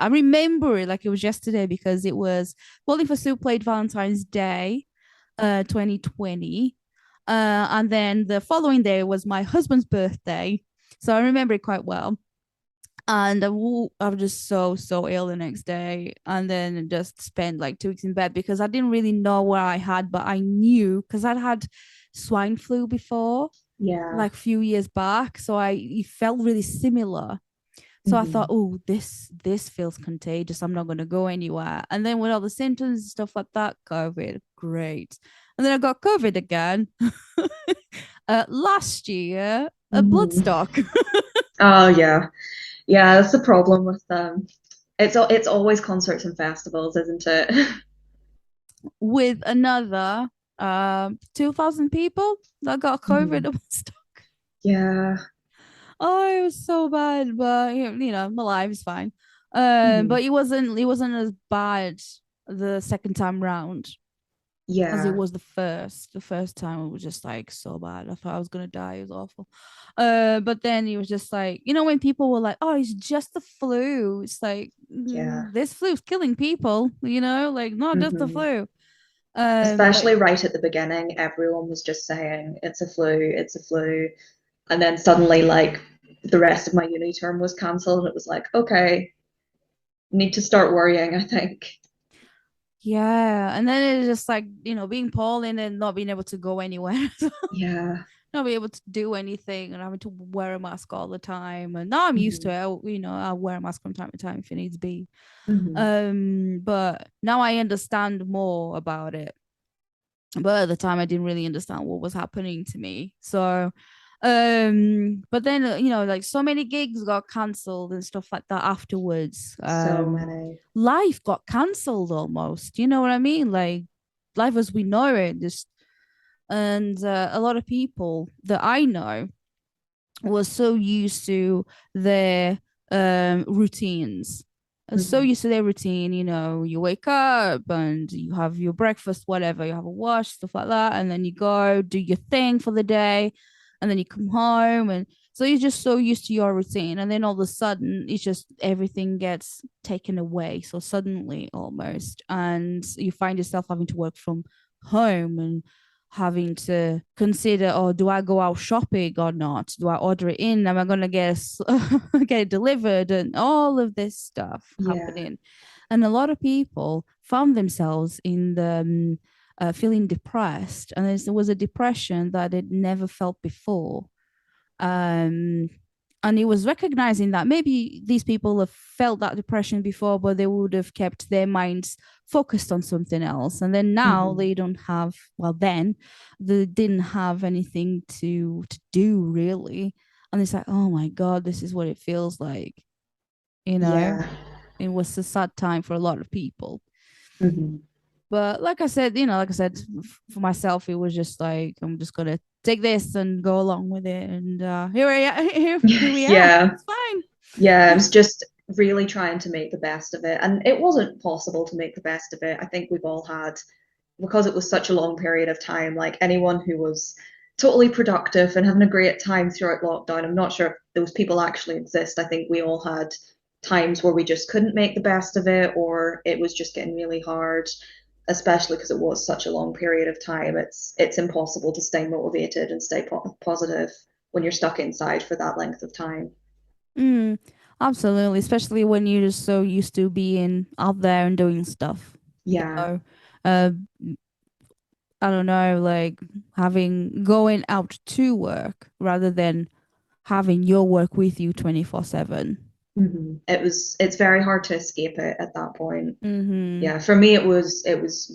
remember it like it was yesterday because it was Bowling for Soup played Valentine's Day, 2020. And then the following day was my husband's birthday. So I remember it quite well. And I was just so ill the next day. And then just spent like 2 weeks in bed because I didn't really know what I had, but I knew because I'd had swine flu before, Yeah. like a few years back. So it felt really similar. So I thought, Hmm. oh, this feels contagious. I'm not gonna go anywhere. And then with all the symptoms and stuff like that, COVID, great. And then I got COVID again last year, a Hmm. bloodstock Oh yeah. Yeah, that's the problem with them. It's always concerts and festivals, isn't it? with another 2,000 people that got COVID Mhm. a bloodstock. Yeah. Oh, it was so bad, but my life is fine. Hmm. But it wasn't as bad the second time round as it Yeah. was the first. The first time it was just like so bad. I thought I was gonna die. It was awful. But then it was just like, when people were like, "Oh, it's just the flu." It's like Yeah. this flu's killing people. Like not just the Hmm. flu. But Especially right at the beginning, everyone was just saying it's a flu, it's a flu. And then suddenly, like, the rest of my uni term was cancelled, and it was like, okay, need to start worrying, I think. yeah, and then it's just like being Poland and not being able to go anywhere. Yeah. Not be able to do anything and having to wear a mask all the time. And now I'm used to Hmm. it. I'll wear a mask from time to time if it needs be. Hmm. But now I understand more about it. But at the time I didn't really understand what was happening to me. So but then like so many gigs got cancelled and stuff like that afterwards. So many. Life got cancelled almost. You know what I mean? Like life as we know it just and a lot of people that I know was so used to their routines. So Hmm. used to their routine, you wake up and you have your breakfast, whatever, you have a wash, stuff like that, and then you go do your thing for the day, and then you come home, and so you're just so used to your routine, and then all of a sudden, it's just everything gets taken away, so suddenly almost, and you find yourself having to work from home and having to consider, oh, do I go out shopping or not? Do I order it in? Am I going to get it delivered? And all of this stuff Yeah. happening. And a lot of people found themselves in the feeling depressed. And there was a depression that they'd never felt before. Um, and he was recognizing that maybe these people have felt that depression before, but they would have kept their minds focused on something else. And then now Hmm. they don't have, well, then they didn't have anything to do really. And it's like, oh my God, this is what it feels like, you know? Yeah. It was a sad time for a lot of people. Hmm. But like I said, for myself, it was just like I'm just gonna take this and go along with it. And here I am. Here we are. Yeah. It's fine. Yeah, I was just really trying to make the best of it. And it wasn't possible to make the best of it. I think we've all had, because it was such a long period of time, like anyone who was totally productive and having a great time throughout lockdown, I'm not sure if those people actually exist. I think we all had times where we just couldn't make the best of it, or it was just getting really hard. especially because it was such a long period of time. It's impossible to stay motivated and stay positive when you're stuck inside for that length of time. Mm, absolutely, especially when you're just so used to being out there and doing stuff. You Yeah. know, uh, I don't know, like having going out to work rather than having your work with you 24/7. It's very hard to escape it at that point. Mm-hmm. Yeah, for me it was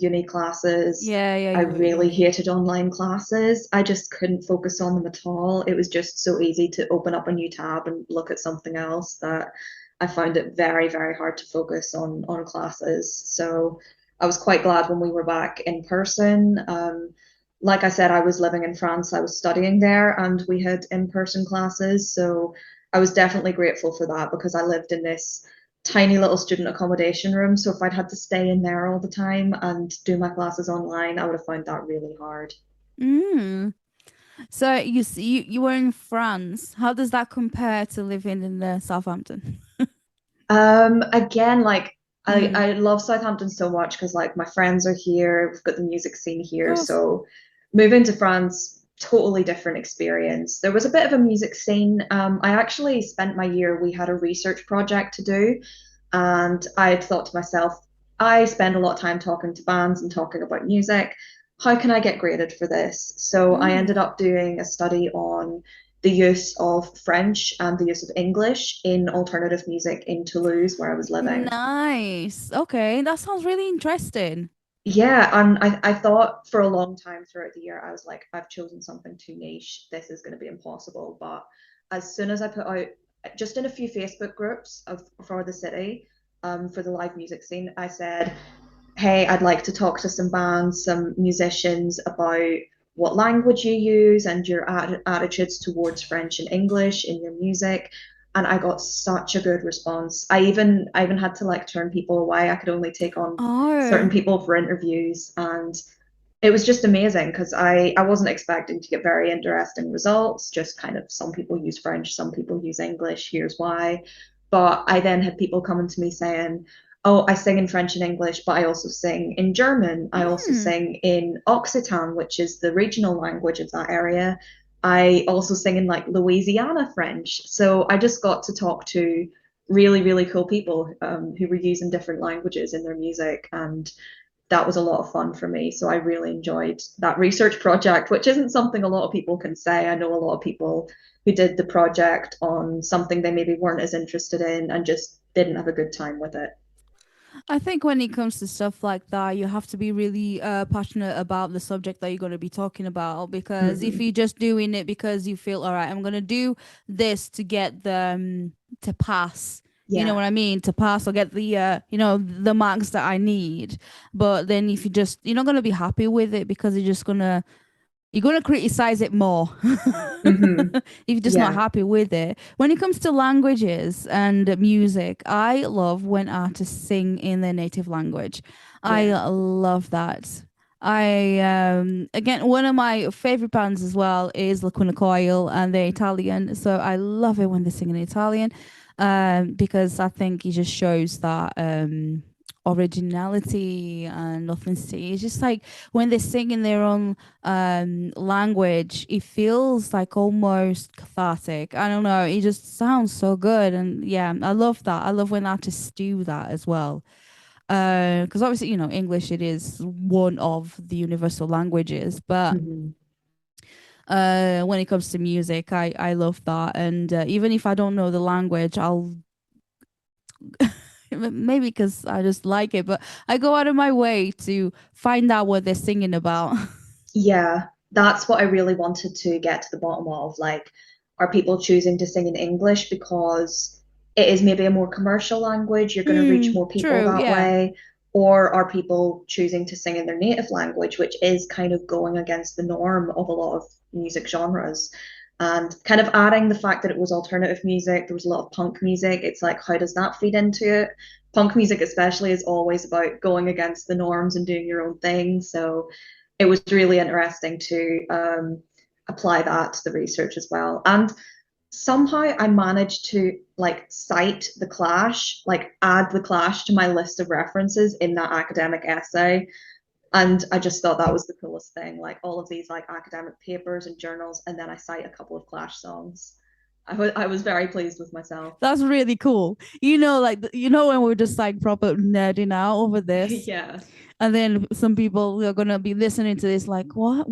uni classes. Yeah, yeah, I you were really uni. hated online classes. I just couldn't focus on them at all. It was just so easy to open up a new tab and look at something else that I found it very, very hard to focus on classes. So I was quite glad when we were back in person. Like I said, I was living in France. I was studying there, and we had in-person classes. So I was definitely grateful for that because I lived in this tiny little student accommodation room. So if I'd had to stay in there all the time and do my classes online, I would have found that really hard. Mm. So you see, you were in France. How does that compare to living in Southampton? Again, like Mm. I love Southampton so much because like my friends are here, we've got the music scene Of here. course. So moving to France, totally different experience. There was a bit of a music scene. I actually spent my year, we had a research project to do, and I had thought to myself, I spend a lot of time talking to bands and talking about music. How can I get graded for this? So I ended Mm. up doing a study on the use of French and the use of English in alternative music in Toulouse, where I was living. Nice. Okay, that sounds really interesting. Yeah, and I thought for a long time throughout the year, I was like, I've chosen something too niche. This is going to be impossible. But as soon as I put out, just in a few Facebook groups for the city, for the live music scene, I said, hey, I'd like to talk to some bands, some musicians about what language you use and your attitudes towards French and English in your music. And I got such a good response. I even had to like turn people away. I could only take on certain Oh. people for interviews, and it was just amazing because I wasn't expecting to get very interesting results. Just kind of some people use French, some people use English. Here's why. But I then had people coming to me saying, "Oh, I sing in French and English, but I also sing in German. I also Mm. sing in Occitan, which is the regional language of that area. I also sing in like Louisiana French." So I just got to talk to really, really cool people who were using different languages in their music, and that was a lot of fun for me. So I really enjoyed that research project, which isn't something a lot of people can say. I know a lot of people who did the project on something they maybe weren't as interested in and just didn't have a good time with it. I think when it comes to stuff like that, you have to be really passionate about the subject that you're going to be talking about. Because if Mm-hmm. you're just doing it because you feel, all right, I'm going to do this to get the to pass. You know Yeah. what I mean? To pass or get the the marks that I need. But then if you just you're not going to be happy with it because you're gonna criticize it more Mm-hmm. if you're just not Yeah. happy with it. When it comes to languages and music, I love when artists sing in their native language. I Yeah. love that. I again one of my favorite bands as well is Lacuna Coil and they're Italian, so I love it when they sing in Italian, because I think it just shows that originality and authenticity. It's just like when they sing in their own language, it feels like almost cathartic. I don't know, it just sounds so good. And yeah, I love that. I love when artists do that as well. Because obviously, English, it is one of the universal languages, but Mm-hmm. when it comes to music, I love that. And even if I don't know the language, I'll maybe because I just like it, but I go out of my way to find out what they're singing about. Yeah, that's what I really wanted to get to the bottom of. Like, are people choosing to sing in English because it is maybe a more commercial language, you're going to reach more people True, that yeah. way? Or are people choosing to sing in their native language, which is kind of going against the norm of a lot of music genres? And kind of adding the fact that it was alternative music, there was a lot of punk music. It's like, how does that feed into it? Punk music, especially, is always about going against the norms and doing your own thing. So it was really interesting to apply that to the research as well. And somehow I managed to like cite the Clash, like add the Clash to my list of references in that academic essay. And I just thought that was the coolest thing, like all of these like academic papers and journals, and then I cite a couple of Clash songs. I was very pleased with myself. That's really cool. Like when we're just like proper nerding out over this, Yeah. and then some people are gonna be listening to this like, what?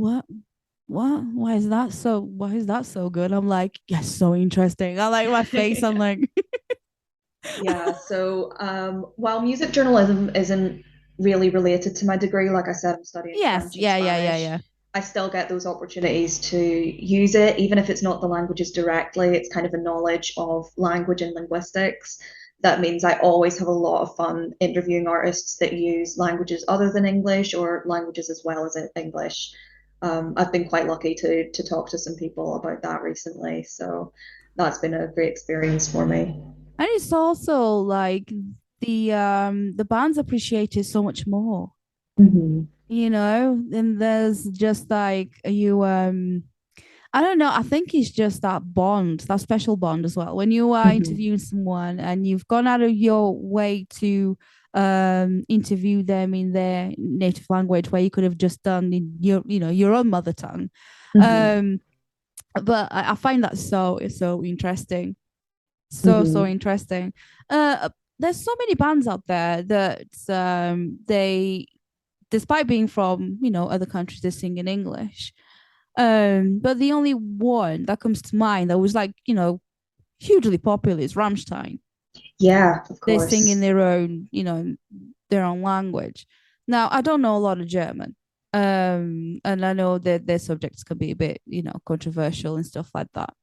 Why is that so good? I'm like, yes, so interesting. I like my face. I'm Yeah. like, Yeah, so while music journalism isn't really related to my degree, like I said, I'm studying yes, French and yeah, yeah, yeah, Spanish. yeah. I still get those opportunities to use it, even if it's not the languages directly. It's kind of a knowledge of language and linguistics. That means I always have a lot of fun interviewing artists that use languages other than English or languages as well as English. I've been quite lucky to talk to some people about that recently, so that's been a great experience for me. And it's also like the band's appreciated so much more, Mhm. and there's just like you I don't know. I think it's just that bond, that special bond as well. When you are Mhm. interviewing someone and you've gone out of your way to interview them in their native language, where you could have just done in your own mother tongue. Mhm. Um, but I find that so interesting, so Mhm. interesting. Uh, there's so many bands out there that they, despite being from other countries, they sing in English. But the only one that comes to mind that was like, hugely popular is Rammstein. Yeah, of They sing in course. their own language. Now, I don't know a lot of German. And I know that their subjects can be a bit, controversial and stuff like that.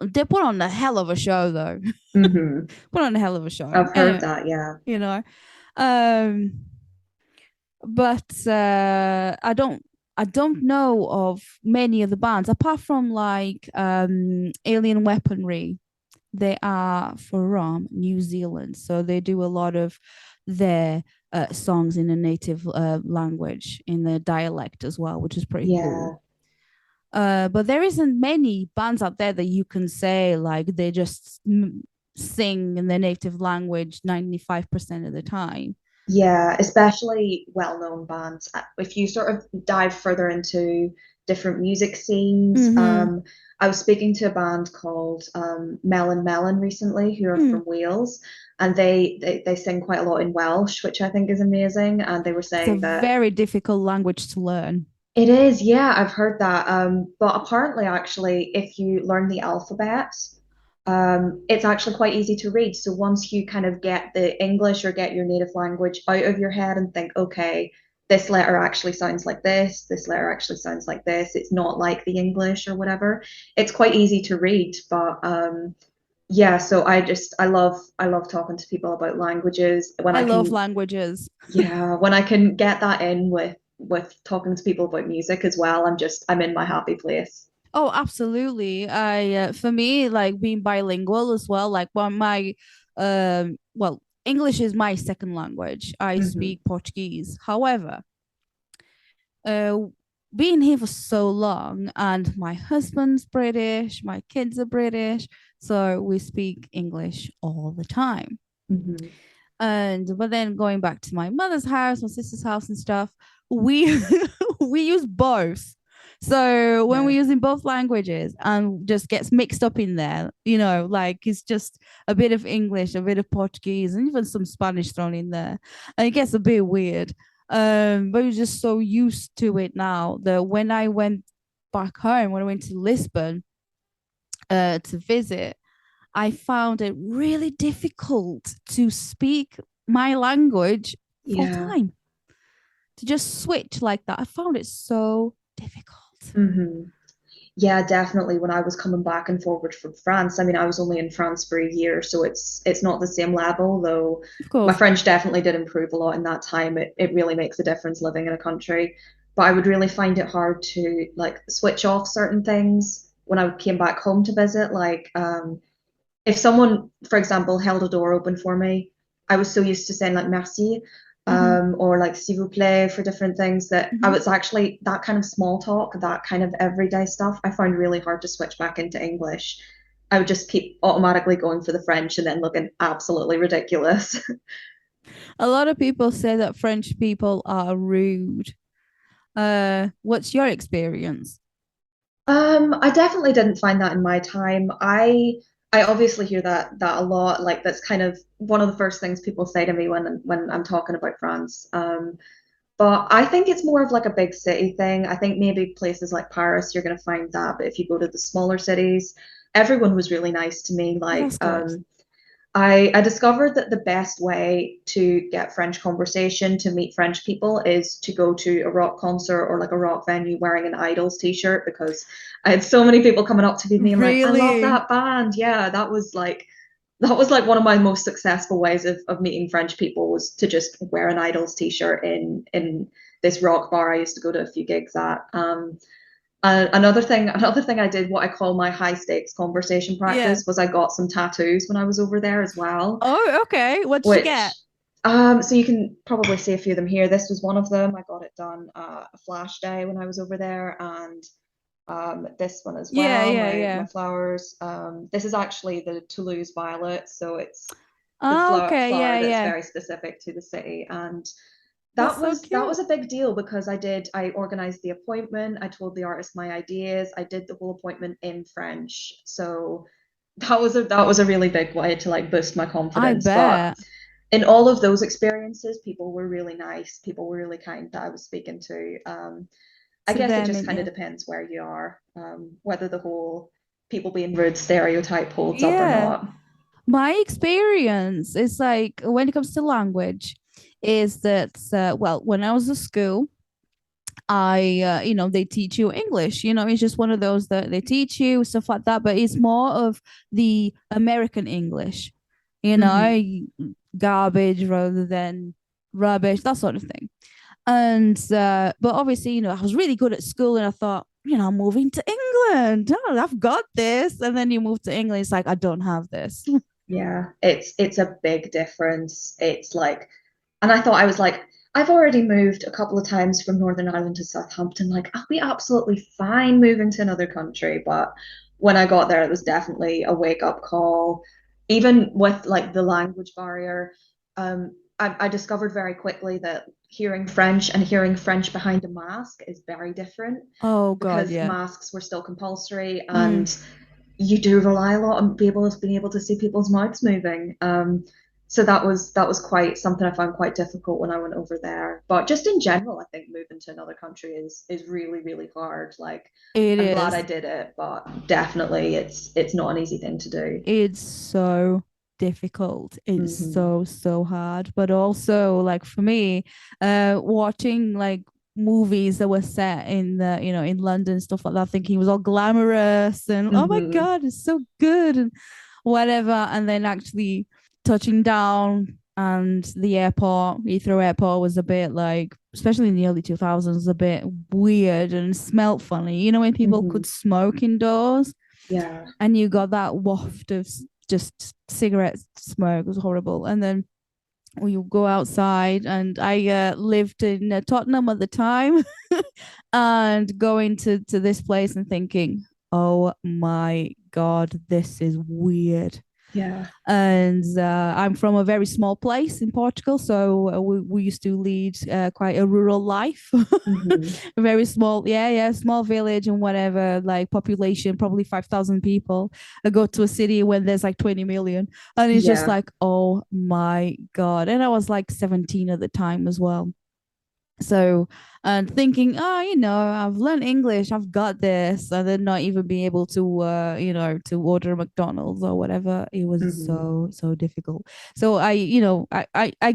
They put on a hell of a show though. Hmm. Put on a hell of a show. I've heard Anyway, that, yeah. you know. Um but I don't know of many of the bands apart from like Alien Weaponry. They are from New Zealand, so they do a lot of their songs in a native language, in their dialect as well, which is pretty cool. Yeah. But there isn't many bands out there that you can say like they just sing in their native language 95% of the time. Yeah, especially well-known bands. If you sort of dive further into different music scenes, Mm-hmm. I was speaking to a band called Melon Melon recently, who are Mm. from Wales, and they sing quite a lot in Welsh, which I think is amazing. And they were It's a saying that very difficult language to learn. it is, yeah, I've heard that. But apparently, actually, if you learn the alphabet, it's actually quite easy to read. So once you kind of get the English or get your native language out of your head and think, okay, this letter actually sounds like this letter actually sounds like this. It's not like the English or whatever. It's quite easy to read, but yeah, so I love talking to people about languages when I I love can, languages. yeah, when I can get that in with talking to people about music as well. I'm in my happy place. Oh, absolutely. For me, like being bilingual as well, like English is my second language. I Hmm. speak Portuguese. However, uh, being here for so long, and my husband's British, my kids are British, so we speak English all the time. Hmm. And but then going back to my mother's house, my sister's house and stuff, we we use both. So when we're Yeah. using both languages and just gets mixed up in there, like it's just a bit of English, a bit of Portuguese, and even some Spanish thrown in there. And it gets a bit weird. But we're just so used to it now that when I went back home, when I went to Lisbon to visit, I found it really difficult to speak my language full Yeah. time, to just switch like that. I found it so difficult. Hmm. Yeah, definitely. When I was coming back and forward from France, I mean, I was only in France for a year, so it's not the same level, though Of my course. French definitely did improve a lot in that time. It really makes a difference living in a country. But I would really find it hard to like switch off certain things when I came back home to visit. Like if someone, for example, held a door open for me, I was so used to saying like merci, Mm-hmm. or like s'il vous plaît for different things that I Mm-hmm. was actually that kind of small talk, that kind of everyday stuff, I found really hard to switch back into English. I would just keep automatically going for the French and then looking absolutely ridiculous. A lot of people say that French people are rude. What's your experience? I definitely didn't find that in my time. I obviously hear that a lot. Like that's kind of one of the first things people say to me when I'm talking about France. But I think it's more of like a big city thing. I think maybe places like Paris, you're going to find that. But if you go to the smaller cities, everyone was really nice to me. Oh, that's good. I discovered that the best way to get French conversation, to meet French people, is to go to a rock concert or like a rock venue wearing an Idols t-shirt because I had so many people coming up to me being like, I love Really? that band. Yeah, that was like one of my most successful ways of meeting French people was to just wear an Idols t-shirt in this rock bar I used to go to a few gigs at. Another thing I did, what I call my high stakes conversation Yeah. practice, was I got some tattoos when I was over there as well. Oh, okay. What did you Which, get? so you can probably see a few of them here. This was one of them. I got it done a flash day when I was over there, and this one as Yeah, well. yeah, My yeah. flowers. This is actually the Toulouse violet, so it's the Oh, okay. flower Yeah, that's yeah. very specific to the city, and That's that so was that cute. was a big deal because I organized the appointment, I told the artist my ideas, I did the whole appointment in French. So that was a really big way to like boost my I confidence. But bet. in all of those experiences, people were really nice, people were really kind that I was speaking to. I To guess it them just and kind of yeah. depends where you are, whether the whole people being rude stereotype holds up or Yeah. not. My experience is like when it comes to language, is that well, when I was at school, they teach you English. It's just one of those that they teach you stuff like that, but it's more of the American English, you Hmm. know, garbage rather than rubbish, that sort of thing. And but obviously, I was really good at school, and I thought, I'm moving to England. Oh, I've got this. And then you move to England, it's like I don't have this. Yeah, it's a big difference. It's like, and I thought I was like, I've already moved a couple of times from Northern Ireland to Southampton. Like, I'll be absolutely fine moving to another country. But when I got there, it was definitely a wake up call. Even with like the language barrier, I discovered very quickly that hearing French and hearing French behind a mask is very different Oh God, because yeah. masks were still compulsory, Mm. and you do rely a lot on being able to see people's mouths moving. So that was quite something I found quite difficult when I went over there. But just in general, I think moving to another country is really, really hard. Like It I'm glad I is. did it, but definitely it's not an easy thing to do. It's so difficult. It's Hmm. so hard. But also, like for me, watching like movies that were set in in London, stuff like that, thinking it was all glamorous and oh my Hmm. God, it's so good and whatever. And then actually touching down and the airport, Heathrow Airport was a bit like, especially in the early 2000s, a bit weird and smelt funny. When people Hmm. could smoke indoors Yeah. and you got that waft of just cigarette smoke. It was horrible. And then you go outside, and I lived in Tottenham at the time, and going to this place and thinking, oh my God, this is weird. Yeah. And I'm from a very small place in Portugal, so we used to lead quite a rural life. Hmm. Very small, yeah, yeah, small village and whatever, like population, probably 5,000 people. I go to a city when there's like 20 million, and it's just Yeah. like, oh my God. And I was like 17 at the time as well. So, and thinking, oh, I've learned English, I've got this, and then not even being able to, to order McDonald's or whatever. It was Hmm. so difficult. So I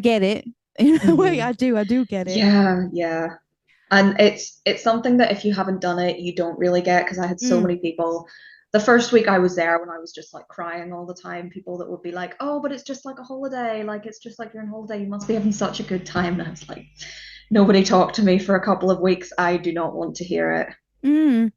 get it. In a way, Hmm. I do get it. Yeah. Yeah. And it's something that if you haven't done it, you don't really get because I had so Mm. many people. The first week I was there when I was just like crying all the time, people that would be like, "Oh, but it's just like a holiday. Like it's just like you're on holiday. You must be having such a good time." And I was like, nobody talked to me for a couple of weeks. I do not want to hear it. Mm.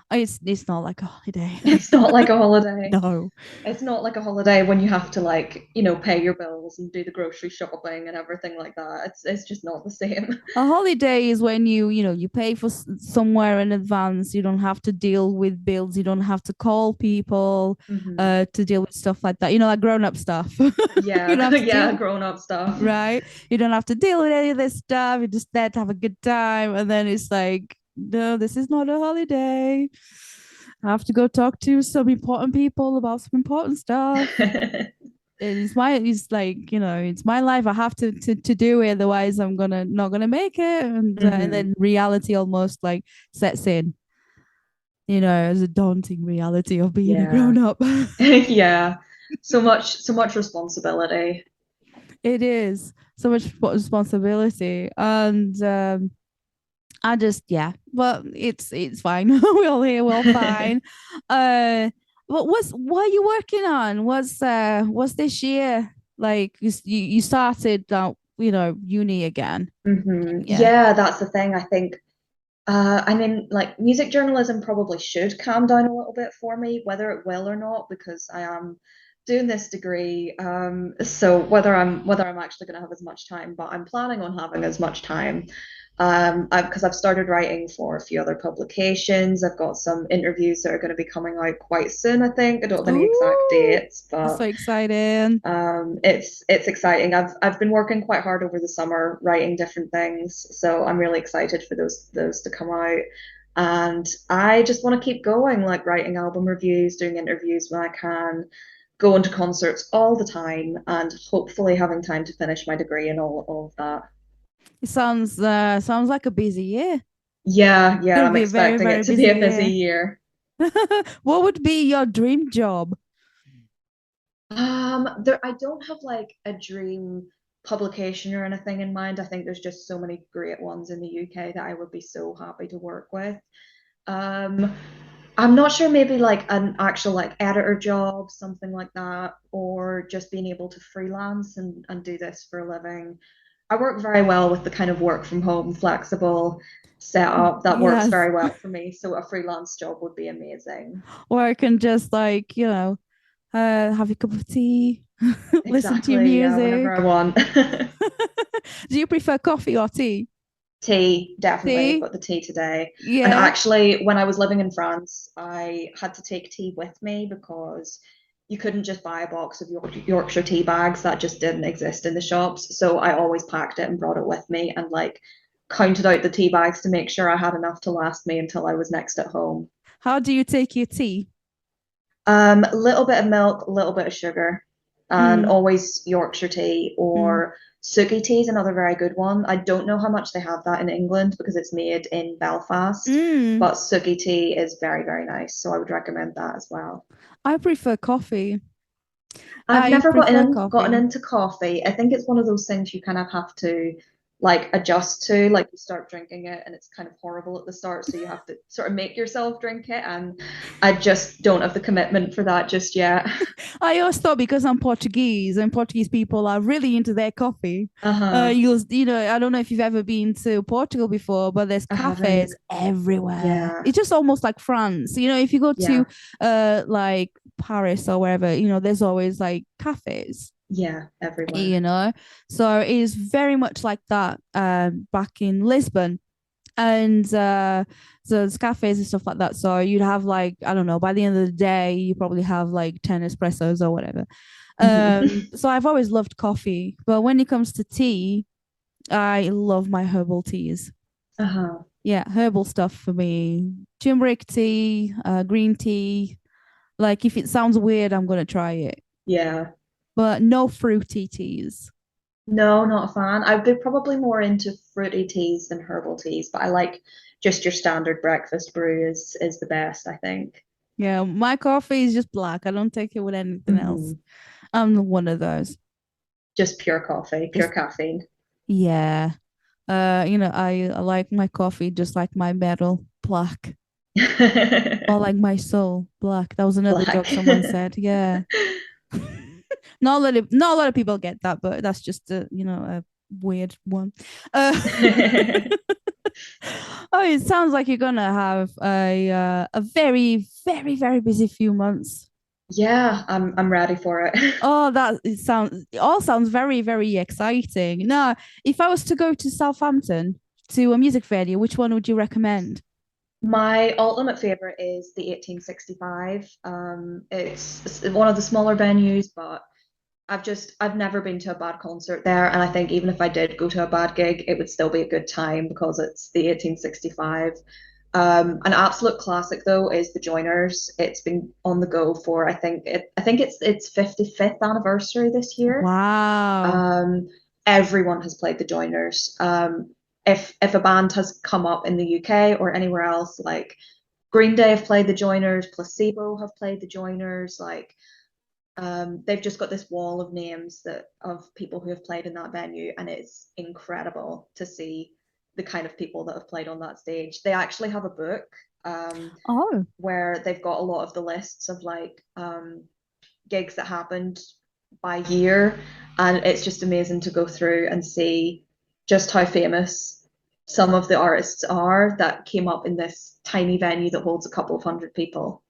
It's not like a holiday. It's not like a holiday. No. It's not like a holiday when you have to like, pay your bills and do the grocery shopping and everything like that. It's just not the same. A holiday is when you pay for somewhere in advance. You don't have to deal with bills. You don't have to call people Hmm. to deal with stuff like that. Like grown-up stuff. You don't Yeah, have to yeah, deal, grown up stuff. right? You don't have to deal with any of this stuff. You're just there to have a good time. And then it's like, no, this is not a holiday. I have to go talk to some important people about some important stuff. It's like, it's my life. I have to do it, otherwise I'm gonna not gonna make it. And Hmm. then reality almost like sets in, as a daunting reality of being a Yeah. grown-up. Yeah. So much responsibility. It is so much responsibility. And I just, yeah, but it's fine. We're all here, we're all fine. uh what are you working on? What's this year? Like you started out, uni again. Yeah. Yeah, that's the thing. I think I mean, like music journalism probably should calm down a little bit for me, whether it will or not, because I am doing this degree. So whether I'm actually going to have as much time, but I'm planning on having as much time. Because I've started writing for a few other publications. I've got some interviews that are going to be coming out quite soon, I think. I don't have any exact Ooh, dates, that's but so exciting. it's exciting. I've been working quite hard over the summer writing different things, so I'm really excited for those to come out. And I just want to keep going, like writing album reviews, doing interviews when I can, going to concerts all the time, and hopefully having time to finish my degree and all of that. It sounds like a busy year. Yeah, yeah, Gonna I'm be a very, expecting very it to be busy a busy year. year. What would be your dream job? I don't have like a dream publication or anything in mind. I think there's just so many great ones in the UK that I would be so happy to work with. Um, I'm not sure, maybe like an actual like editor job, something like that, or just being able to freelance and do this for a living. I work very well with the kind of work from home, flexible setup that works Yes. very well for me. So a freelance job would be amazing. Or I can just like, have a cup of tea, listen to your Exactly, yeah, whenever I music. want. Do you prefer coffee or tea? Tea, definitely, Tea? got the tea today. And Yeah. actually, when I was living in France, I had to take tea with me because you couldn't just buy a box of Yorkshire tea bags. That just didn't exist in the shops. So I always packed it and brought it with me and like counted out the tea bags to make sure I had enough to last me until I was next at home. How do you take your tea? A little bit of milk, a little bit of sugar, and Mm, always Yorkshire tea mm, or Suki tea is another very good one. I don't know how much they have that in England because it's made in Belfast, mm. but Suki tea is very, very nice. So I would recommend that as well. I prefer coffee. I've I never prefer gotten coffee. into coffee. I think it's one of those things you kind of have to like adjust to. Like you start drinking it and it's kind of horrible at the start, so you have to sort of make yourself drink it. And I just don't have the commitment for that just yet. I always thought because I'm Portuguese and Portuguese people are really into their coffee. Uh-huh. I don't know if you've ever been to Portugal before, but there's I haven't. cafes everywhere. Yeah. It's just almost like France. If you go Yeah. to like Paris or wherever, there's always like cafes. Yeah. Everywhere. You know, so it is very much like that back in Lisbon. And so there's cafes and stuff like that. So you'd have like, I don't know, by the end of the day, you probably have like 10 espressos or whatever. Hmm. So I've always loved coffee, but when it comes to tea, I love my herbal teas. Uh-huh. Yeah, herbal stuff for me. Turmeric tea, green tea. Like if it sounds weird, I'm gonna try it. Yeah. But no fruity teas. No, not a fan. I'd be probably more into fruity teas than herbal teas, but I like just your standard breakfast brew is the best, I think. Yeah, my coffee is just black. I don't take it with anything else. Hmm. I'm one of those. Just pure coffee, pure Just caffeine. yeah. I like my coffee just like my metal black. Or like my soul black. That was another Black. joke someone said. Yeah. Not a lot of people get that, but that's just a weird one. Uh, Oh, it sounds like you're gonna have a very, very, very busy few months. Yeah, I'm ready for it. Oh, it all sounds very, very exciting. Now, if I was to go to Southampton to a music venue, which one would you recommend? My ultimate favorite is the 1865. It's one of the smaller venues, but I've never been to a bad concert there, and I think even if I did go to a bad gig, it would still be a good time because it's the 1865. An absolute classic though is the Joiners. It's been on the go for I think it's its 55th anniversary this year. Wow. Um, Everyone has played the Joiners. If a band has come up in the UK or anywhere else, like Green Day have played the Joiners, Placebo have played the Joiners, like they've just got this wall of names that of people who have played in that venue, and it's incredible to see the kind of people that have played on that stage. They actually have a book Oh, where they've got a lot of the lists of like gigs that happened by year, and it's just amazing to go through and see just how famous some of the artists are that came up in this tiny venue that holds a couple of hundred people.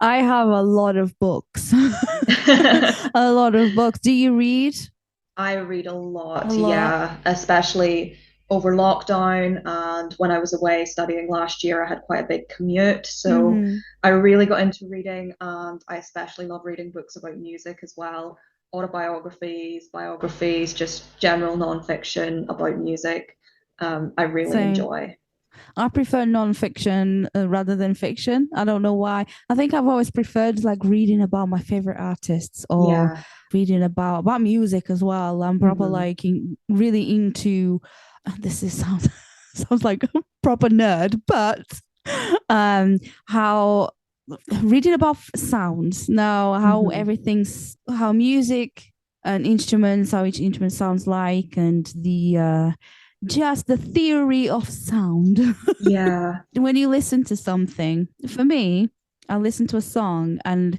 I have a lot of books. A lot of books. Do you read I read a a lot, lot? yeah, especially over lockdown and when I was away studying last year, I had quite a big commute. So Mm-hmm. I really got into reading, and I especially love reading books about music as well. Autobiographies, biographies, just general nonfiction about music. I really Same. enjoy. I prefer non-fiction rather than fiction. I don't know why. I think I've always preferred like reading about my favorite artists or Yeah. reading about music as well. I'm proper Hmm. like really into this is sounds sounds like a proper nerd, but um how reading about sounds now, how Hmm. everything's how music and instruments, how each instrument sounds like, and the just the theory of sound. Yeah. When you listen to something, for me, I listen to a song, and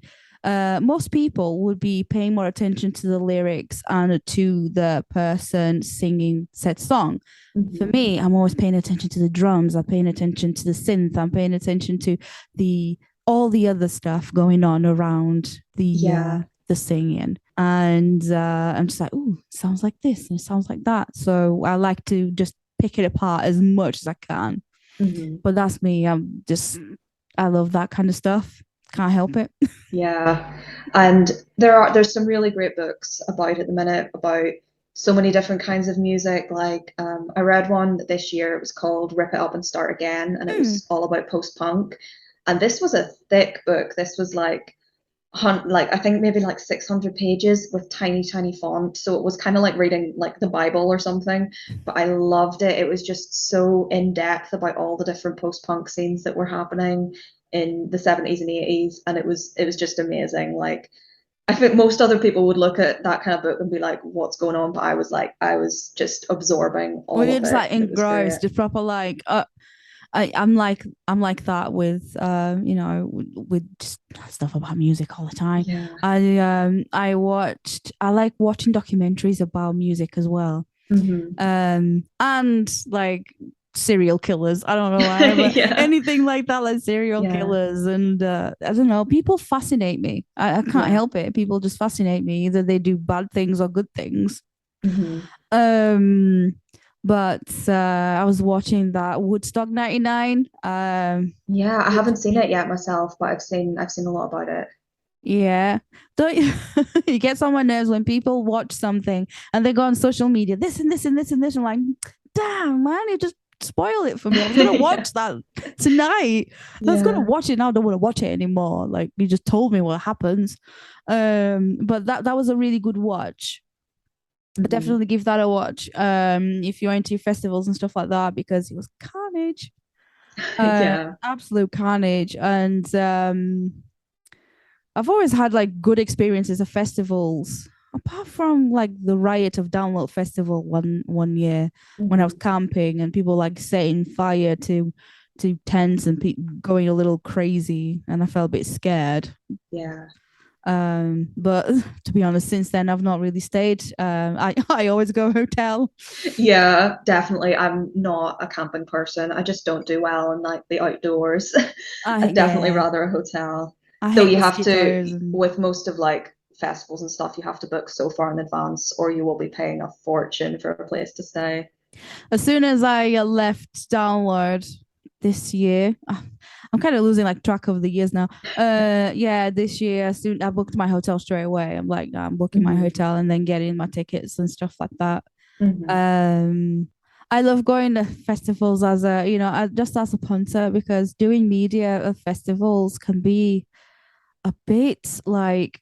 most people would be paying more attention to the lyrics and to the person singing said song. For Hmm. me, I'm always paying attention to the drums. I'm paying attention to the synth. I'm paying attention to the all the other stuff going on around Yeah. the singing. And I'm just like, oh, sounds like this and it sounds like that. So I like to just pick it apart as much as I can. Hmm. But that's me. I love that kind of stuff. Can't help it. Yeah. And there's some really great books about at the minute about so many different kinds of music. Like I read one this year, it was called Rip It Up and Start Again, and it Hmm. was all about post-punk. And this was a thick book. This was like I think maybe like 600 pages with tiny, tiny font. So it was kind of like reading like the Bible or something. But I loved it. It was just so in depth about all the different post-punk scenes that were happening in the 70s and 80s. And it was just amazing. Like I think most other people would look at that kind of book and be like, what's going on? But I was like, I was just absorbing Well, all you're of just it. like And it was great. engrossed. It's proper like I'm like that with with just stuff about music all the time. Yeah. I like watching documentaries about music as well. Hmm. And like serial killers. I don't know why, but Yeah. anything like that, like serial Yeah. killers. And I don't know, people fascinate me. I can't Yeah. help it. People just fascinate me. Either they do bad things or good things. Hmm. Um, but I was watching that Woodstock 99. Yeah, I With haven't seen it yet myself, but I've seen a lot about it. yeah. Don't you, it gets on my nerves when people watch something and they go on social media, this and this and this and this. I'm like, damn, man, you just spoil it for me. I was gonna Yeah. watch that tonight. I was gonna Yeah. watch it now. I don't want to watch it anymore. Like you just told me what happens. But that was a really good watch. I Hmm. definitely give that a watch. If you're into festivals and stuff like that, because it was carnage. Yeah. Absolute carnage. And I've always had like good experiences at festivals, apart from like the riot of Download Festival one year when I was Hmm. camping and people like setting fire to tents and going a little crazy, and I felt a bit scared. Yeah. But to be honest, since then I've not really stayed. I always go hotel. Yeah, definitely. I'm not a camping person. I just don't do well in like the outdoors. I'd definitely Yeah, rather a hotel. I Though hate you have to, mosquitoes and with most of like festivals and stuff, you have to book so far in advance, or you will be paying a fortune for a place to stay. as soon as I left download this year, I'm kind of losing like track of the years now. Yeah, this year as soon I booked my hotel straight away. I'm like, no, I'm booking my Hmm. hotel and then getting my tickets and stuff like that. Hmm. Um, I love going to festivals as a, just as a punter because doing media at festivals can be a bit like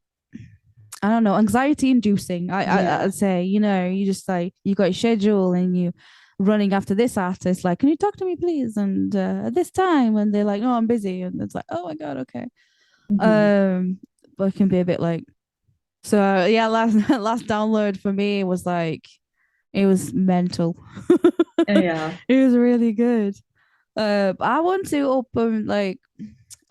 I don't know, anxiety inducing. Yeah. I'd say, you just like you got your schedule and you running after this artist, like, can you talk to me, please? And at this time, and they're like, no, I'm busy, and it's like, oh my god, okay. Hmm. Um, but it can be a bit like so. Yeah, last last download for me was like it was mental. Yeah. It was really good. I want to open like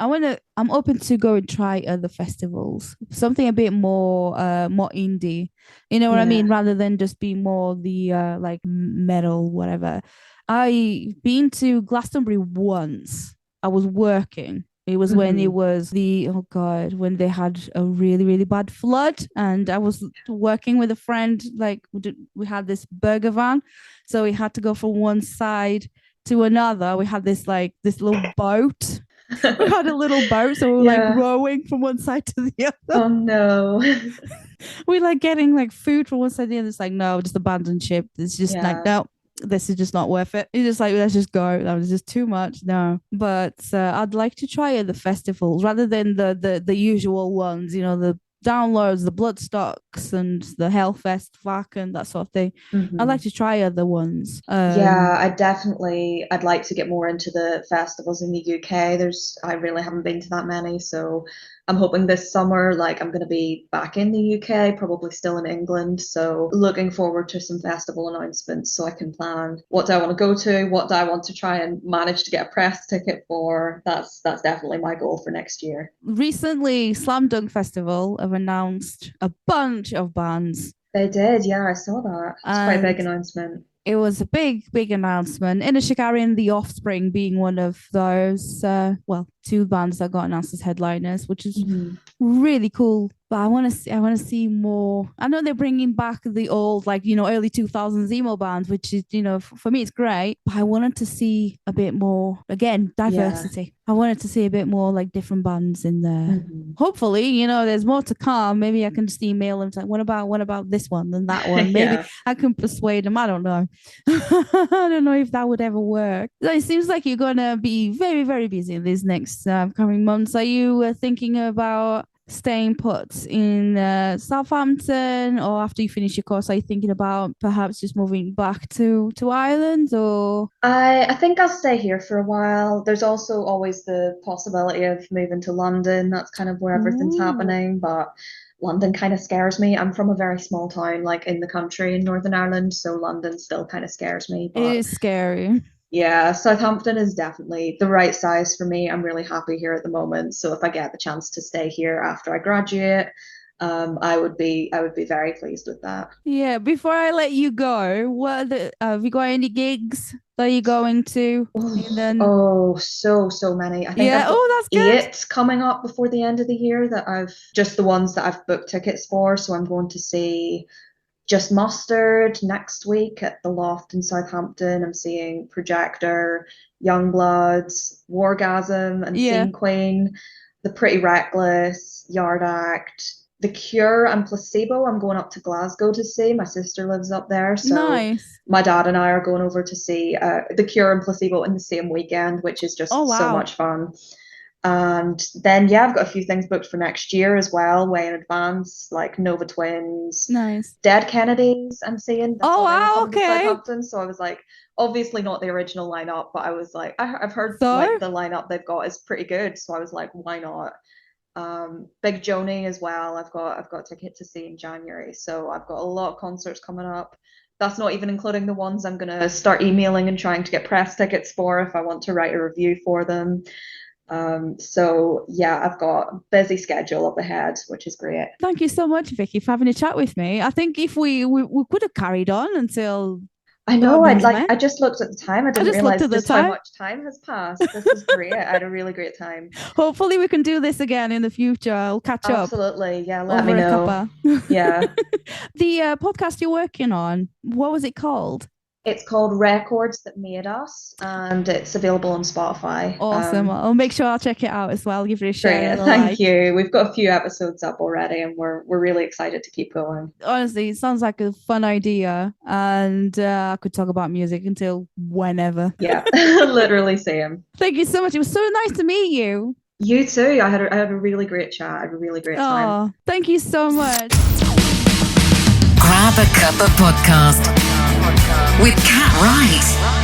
I'm open to go and try other festivals. Something a bit more indie. You know what I mean? Yeah. Rather than just be more the like metal, whatever. I been to Glastonbury once. I was working. It was when it Hmm. was the oh god, when they had a really, really bad flood. And I was working with a friend, like we had this burger van. So we had to go from one side to another. We had this like this little boat. We had a little boat, so we were like Yeah. rowing from one side to the other. Oh no. We like getting like food from one side to the other. It's like, no, just abandon ship. It's just like, Yeah. no, this is just not worth it. It's just like, let's just go. That was just too much. No. But I'd like to try other festivals rather than the usual ones, the downloads, the Bloodstocks and the Hellfest, FAC and that sort of thing. I'd like Hmm. to try other ones. Yeah, I'd like to get more into the festivals in the UK. I really haven't been to that many, so I'm hoping this summer, like I'm going to be back in the UK, probably still in England. So looking forward to some festival announcements so I can plan what do I want to go to, what do I want to try and manage to get a press ticket for. That's definitely my goal for next year. Recently, Slam Dunk Festival have announced a bunch of bands. They did, yeah, I saw that. It's quite a big And announcement. it was a big, big announcement. Inner Shikari and The Offspring being one of those, two bands that got announced as headliners, which is Hmm. really cool. But I want to see more. I know they're bringing back the old, like, early 2000s emo bands, which is, for me, it's great. But I wanted to see a bit more, again, Yeah. diversity. I wanted to see a bit more like different bands in there. Hmm. Hopefully, there's more to come. Maybe I can just email them, say, what about this one and that one? Maybe Yeah. I can persuade them. I don't know. I don't know if that would ever work. So it seems like you're gonna be very, very busy in these next coming months. Are you thinking about staying put in Southampton, or after you finish your course, are you thinking about perhaps just moving back to Ireland, or? I think I'll stay here for a while. There's also always the possibility of moving to London. That's kind of where everything's Ooh, happening, but London kind of scares me. I'm from a very small town, like in the country in Northern Ireland, so London still kind of scares me. it But is scary. yeah, Southampton is definitely the right size for me. I'm really happy here at the moment. So if I get the chance to stay here after I graduate, I would be very pleased with that. Yeah, before I let you go, have you got any gigs that you're going to? And Oh, then, oh, so many. I think yeah, I've got oh, that's good. eight coming up before the end of the year that I've just the ones that I've booked tickets for. So I'm going to see Just Mustard next week at the Loft in Southampton. I'm seeing Projector, Youngbloods, Wargasm, and Yeah, Scene Queen, The Pretty Reckless, Yard Act, The Cure, and Placebo. I'm going up to Glasgow to see. My sister lives up there, so nice. my dad and I are going over to see The Cure and Placebo in the same weekend, which is Oh, just so wow. much fun. And then, yeah, I've got a few things booked for next year as well, way in advance, like Nova Twins, Nice. Dead Kennedys. I'm seeing. I Oh, saw they were wow, coming to okay. Southampton, so I was like, obviously not the original lineup, but I was like, I've heard like So, the lineup they've got is pretty good, so I was like, why not? Big Joni as well. I've got a ticket to see in January, so I've got a lot of concerts coming up. That's not even including the ones I'm gonna start emailing and trying to get press tickets for if I want to write a review for them. So yeah, I've got a busy schedule up ahead, which is great. Thank you so much, Vicky, for having a chat with me. I think if we could have carried on until I know, God knows when. I just looked at the time. I didn't just looked realize at the just how time. much time has passed. This is great. I had a really great time. Hopefully we can do this again in the future. I'll catch up Absolutely. Yeah, let over me a know. cuppa. Yeah. The podcast you're working on, what was it called? It's called Records That Made Us, and it's available on Spotify. Awesome. I'll make sure I'll check it out as well. Give it a share Great. and a Thank like. you. We've got a few episodes up already, and we're really excited to keep going. Honestly, it sounds like a fun idea, and I could talk about music until whenever. Yeah, literally same. Thank you so much. It was so nice to meet you. You too. I had a really great chat. I had a really great time. Oh, thank you so much. Grab a Cuppa podcast with Cat Wright.